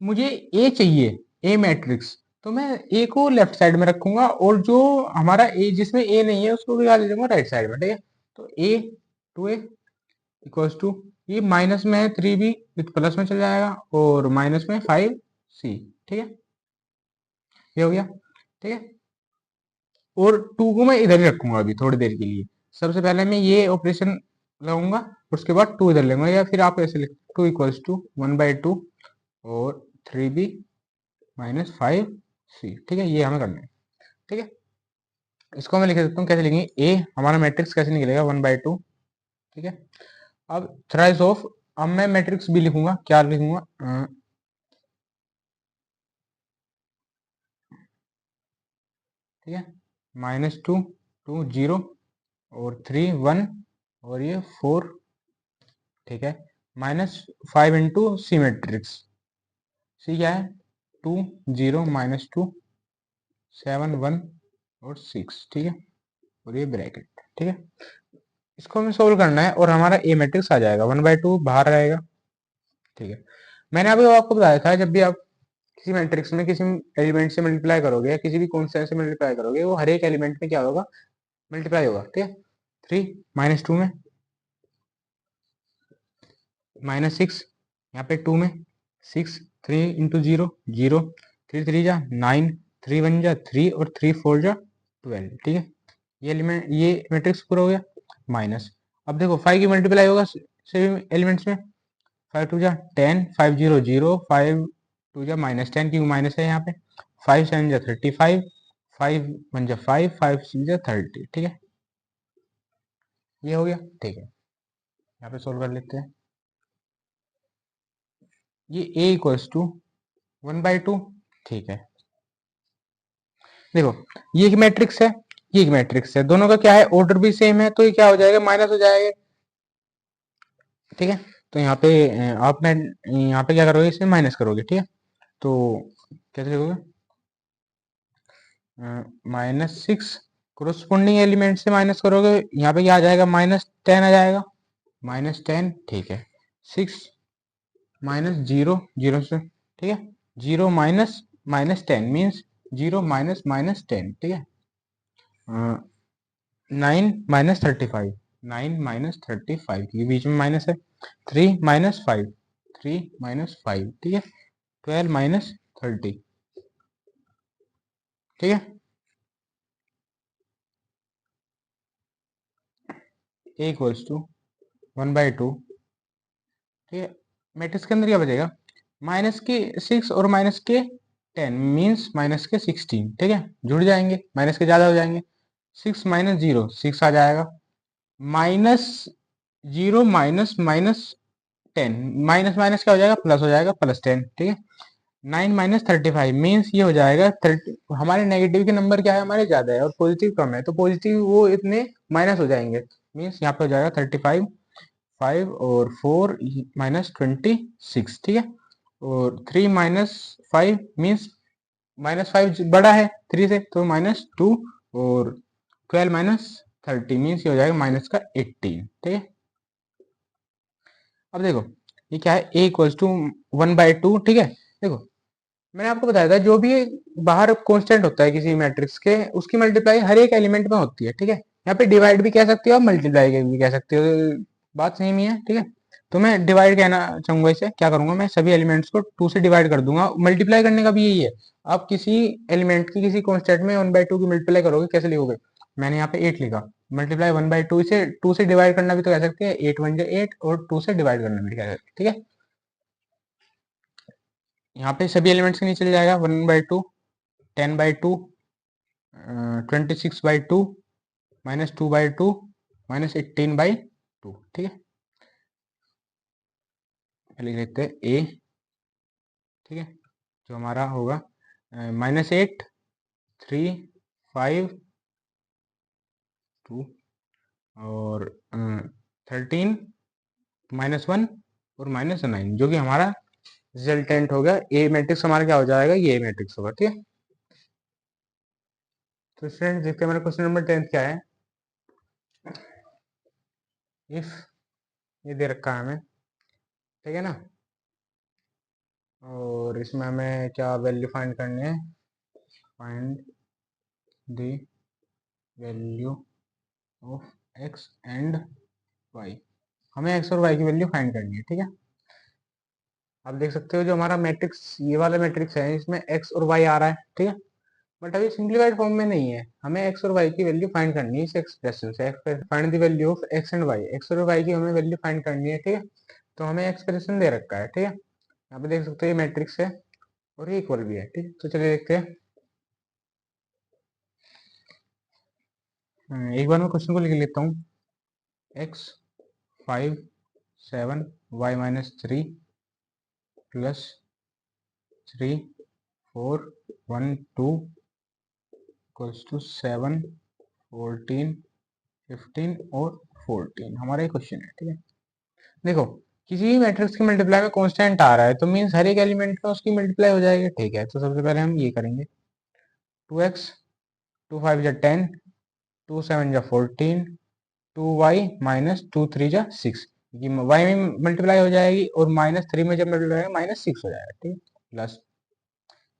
मुझे ए चाहिए, ए मैट्रिक्स, तो मैं ए को लेफ्ट साइड में रखूंगा और जो हमारा ए जिसमें ए नहीं है उसको भी ले लूंगा राइट साइड में, ठीक है। तो ए टू ए इक्वल्स टू, ये माइनस में है 3b विथ प्लस में चल जाएगा और माइनस में 5c, ठीक है, ये हो गया, ठीक है। और 2 को मैं इधर ही रखूंगा अभी थोड़ी देर के लिए। सबसे पहले मैं ये ऑपरेशन लगाऊंगा, उसके बाद 2 इधर लेंगे, या फिर आप ऐसे लिख 2 इक्वल्स टू 1/2 और 3b माइनस 5c, ठीक है, ये हमें करना है, ठीक है। इसको मैं लिख देता हूँ, कैसे लिखेंगे, ए हमारा मैट्रिक्स कैसे निकलेगा 1/2, ठीक है। अब थ्राइस ऑफ, अब मैं मैट्रिक्स भी लिखूंगा, क्या लिखूंगा, ठीक है, -2 2 0 और 3 1 और ये 4, ठीक है, -5 इंटू सी मैट्रिक्स, सी क्या है 2 0 -2 7 1 और 6, ठीक है, और ये ब्रैकेट, ठीक है। इसको हमें सोल्व करना है और हमारा ए मैट्रिक्स आ जाएगा 1/2 बाहर रहेगा, ठीक है। मैंने अभी आपको बताया था जब भी आप किसी मैट्रिक्स में किसी एलिमेंट से मल्टीप्लाई करोगे या किसी भी कॉन्स्टेंट से मल्टीप्लाई करोगे, वो हर एक एलिमेंट में क्या होगा, मल्टीप्लाई होगा, ठीक है। 3 -2 में -6, यहाँ पे 2 में 6, 3 इंटू 0 0, 3 3 जा 9, 3 1 जा 3 और 3 4 जा 12, ठीक है। ये एलिमेंट, ये मैट्रिक्स पूरा हो गया। माइनस, अब देखो 5 की मल्टीप्लाई होगा सभी एलिमेंट्स में, 5 2 जा 10, 5 0 0, 5 2 जा -10 क्योंकि माइनस है यहाँ पे, 5 7 जा 35, 5 1 जा 5, 5 6 जा 30, ठीक है, ये हो गया, ठीक है। यहाँ पे सोल्व कर लेते हैं। ये a इक्वल्स टू 1/2, ठीक है। देखो ये एक मैट्रिक्स है, ये एक मैट्रिक्स है, दोनों का क्या है, ऑर्डर भी सेम है, तो ये क्या हो जाएगा, माइनस हो जाएगा, ठीक है। तो यहाँ पे आप मैं यहाँ पे क्या करोगे, इसे माइनस करोगे, ठीक है। तो कैसे लिखोगे, -6 कोरोस्पोंडिंग एलिमेंट से माइनस करोगे, यहाँ पे क्या आ जाएगा, -10 आ जाएगा, -10, ठीक है। 6 -0 0 से, ठीक है, 0 माइनस -10 मीन्स 0 माइनस -10, ठीक है। 9 -35, 9 -35 के बीच में माइनस है, 3 -5, 3 -5, ठीक है, 12 -30, ठीक है। a इक्वल्स टू 1/2, ठीक है। मैट्रिक्स के अंदर क्या बचेगा, माइनस के 6 और माइनस के 10 मीन्स माइनस के 16, ठीक है, जुड़ जाएंगे, माइनस के ज्यादा हो जाएंगे, 6 -0 6 आ जाएगा, -0 माइनस -10, माइनस माइनस क्या हो जाएगा, प्लस हो जाएगा, +10, ठीक है। 9 -35 मीन्स ये हो जाएगा 30, हमारे नेगेटिव के नंबर क्या है, हमारे ज्यादा है और पॉजिटिव कम है, तो पॉजिटिव वो इतने माइनस हो जाएंगे, मीन्स यहाँ पे हो जाएगा 35, 5 और 4 -26, ठीक है। और 3 -5 मीन्स -5 बड़ा है 3 से, तो -2 और 12 -30 मीन्स ये हो जाएगा माइनस का 18, ठीक है। अब देखो ये क्या है, a इक्वल्स टू 1/2, ठीक है। देखो मैंने आपको बताया था जो भी बाहर कांस्टेंट होता है किसी मैट्रिक्स के, उसकी मल्टीप्लाई हर एक एलिमेंट में होती है, ठीक है। यहाँ पे डिवाइड भी कह सकते हो, आप मल्टीप्लाई भी कह सकते हो, बात सेम ही है, ठीक है। तो मैं डिवाइड कहना चाहूंगा, इसे क्या करूंगा, मैं सभी एलिमेंट्स को 2 से डिवाइड कर दूंगा। मल्टीप्लाई करने का भी यही है, आप किसी एलिमेंट की किसी कांस्टेंट में 1/2 की मल्टीप्लाई करोगे, कैसे लिखोगे, मैंने यहाँ पे 8 लिखा, मल्टीप्लाई 1/2 से 2 से डिवाइड करना भी तो कह सकते हैं, 8 1 8 और 2 से डिवाइड करना भी कह सकते हैं, ठीक है। यहाँ पे सभी एलिमेंट्स के नीचे चल जाएगा 1/2, 10/2, 26/2, -2/2, -18/2, ठीक है। लिख लेते हैं a, ठीक है, जो हमारा होगा -8 3 5 2 और 13 -1 और -9, जो कि हमारा रिजल्टेंट हो गया, ए मैट्रिक्स हमारा क्या हो जाएगा, ये मैट्रिक्स होगा, ठीक है। तो स्टूडेंट देखते हैं हमारा क्वेश्चन नंबर 10 क्या है, इफ ये दे रखा है हमें, ठीक है ना, और इसमें हमें क्या वैल्यू फाइंड करनी है, find the value of x and y. हमें एक्स और वाई की वैल्यू फाइंड करनी है, ठीक है। आप देख सकते हो जो हमारा मैट्रिक्स, ये वाला मैट्रिक्स है, इसमें एक्स और वाई आ रहा है, ठीक है। बट अभी सिंप्लीफाइड फॉर्म में नहीं है, हमें एक्स और वाई की वैल्यू फाइंड करनी है इस एक्सप्रेशन से। Find the value of x and y, x और वाई की हमें वैल्यू फाइंड करनी है, ठीक है। तो हमें एक्सप्रेशन दे रखा है, ठीक है। यहाँ पे देख सकते हो ये मैट्रिक्स है और ये इक्वल भी है, ठीक है। तो चलिए देखते हैं। एक बार मैं क्वेश्चन को लिख लेता हूँ। X 5 7 y -3 plus 3 4 1 2 equals to 7 14 15 और 14 हमारा ये क्वेश्चन है, ठीक है। देखो, किसी भी मैट्रिक्स के मल्टीप्लाई में कांस्टेंट आ रहा है तो मीन्स हर एक एलिमेंट में उसकी मल्टीप्लाई हो जाएगी, ठीक है। तो सबसे पहले हम ये करेंगे, 2x 2 5 जा 10 2 7 जा 14 2y -2 3 जा 6, ये y में मल्टीप्लाई हो जाएगी और -3 में जब मल्टीप्लाई होगा -6 हो जाएगा, ठीक है। प्लस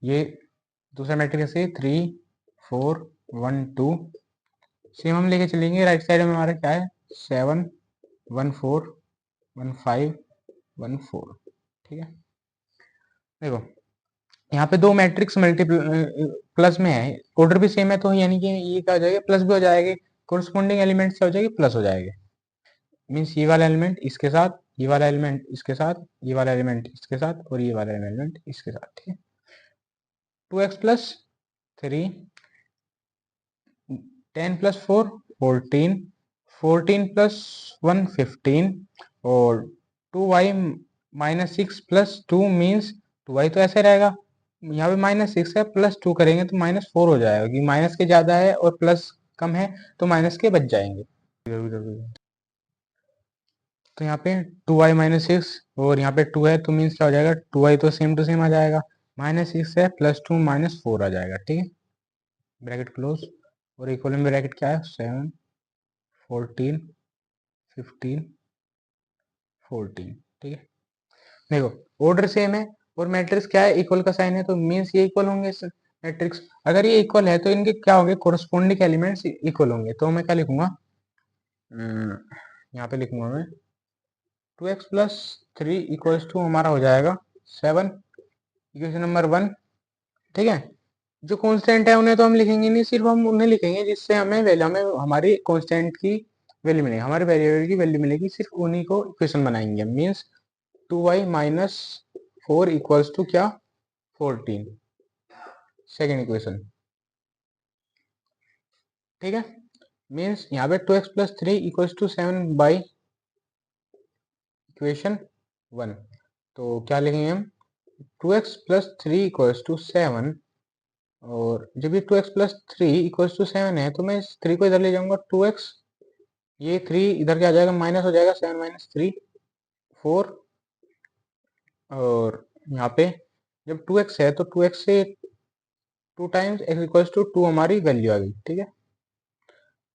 ये दूसरा मैट्रिक्स है 3 4 1 2, सेम हम लेके चलेंगे। राइट साइड में हमारा क्या है, 7 1 4 1 5 1 4, ठीक है। देखो यहाँ पे दो मैट्रिक्स प्लस में है, ऑर्डर भी सेम है, तो यानी कि ये क्या हो जाएगा, प्लस भी हो जाएगा। कोरस्पोंडिंग एलिमेंट क्या हो जाएगी, प्लस हो जाएगा। मीन्स ये वाला एलिमेंट इसके साथ, ये वाला एलिमेंट इसके साथ, ये वाला एलिमेंट इसके साथ और ये वाला एलिमेंट इसके साथ, ठीक है। 2x प्लस 3 10 प्लस 4 14 14 प्लस 1 15 और 2y -6 प्लस 2 मीन्स 2y तो ऐसे रहेगा, यहाँ पे -6 है, प्लस 2 करेंगे तो -4 हो जाएगा, क्योंकि माइनस के ज़्यादा है और प्लस कम है तो माइनस के बच जाएंगे। तो यहाँ पे 2y -6 और यहाँ पे 2 है तो मीन्स क्या हो जाएगा, 2y तो सेम टू सेम आ जाएगा, -6 है प्लस 2 -4 आ जाएगा, ठीक है। ब्रैकेट क्लोज और इक्वल में ब्रैकेट क्या है, 7 14 15 14, ठीक है। देखो ऑर्डर सेम है और मैट्रिक्स क्या है, इक्वल का साइन है, तो मीन्स ये इक्वल होंगे मैट्रिक्स। अगर ये इक्वल है तो इनके क्या होंगे, कोरस्पोंडिंग एलिमेंट्स इक्वल होंगे। तो मैं क्या लिखूंगा, यहाँ पे लिखूंगा मैं 2x प्लस 3 इक्वल्स टू हमारा हो जाएगा 7, इक्वेशन नंबर 1, ठीक है। जो कांस्टेंट है उन्हें तो हम लिखेंगे नहीं, सिर्फ हम उन्हें लिखेंगे जिससे हमें वैल्यू, हमें हमारी कांस्टेंट की वैल्यू मिलेगी, हमारे वेरिएबल की वैल्यू मिलेगी, सिर्फ उन्हीं को इक्वेशन बनाएंगे। मीन्स 2y -4 इक्वल्स टू क्या, 14, सेकेंड इक्वेशन, ठीक है। मीन्स यहाँ पे 2x plus 3 equals to 7 by equation 1। तो क्या लिखेंगे हम, 2x प्लस 3 इक्वल्स टू 7, और जब ये 2x प्लस 3 इक्वल्स टू 7 है तो मैं इस 3 को इधर ले जाऊंगा, 2x, ये 3 इधर क्या आ जाएगा, माइनस हो जाएगा, 7 - 3 4, और यहाँ पे जब 2x है तो 2x से 2 टाइम्स x इक्वल्स टू 2 हमारी वैल्यू आ गई, ठीक है।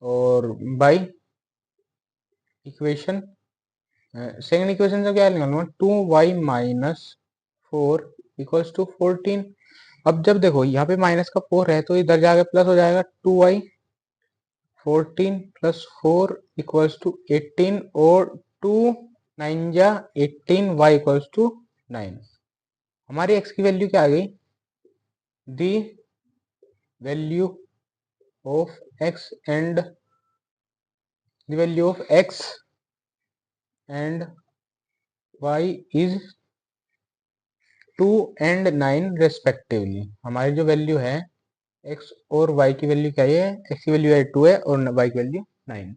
और बाई इक्वेशन, सेकेंड इक्वेशन से क्या निकालूंगा, 2y -4 इक्वल्स टू 14। अब जब देखो यहाँ पे माइनस का 4 है तो इधर जाके प्लस हो जाएगा, 2y 14 प्लस 4 इक्वल्स टू 18 और 2 9 जा 18, y इक्वल्स टू 9। हमारी x की वैल्यू क्या आ गई, the value of x and the value of x and y is 2 and 9 respectively. हमारी जो वैल्यू है x और y की वैल्यू क्या है, x की वैल्यू है 2 है और y की वैल्यू 9।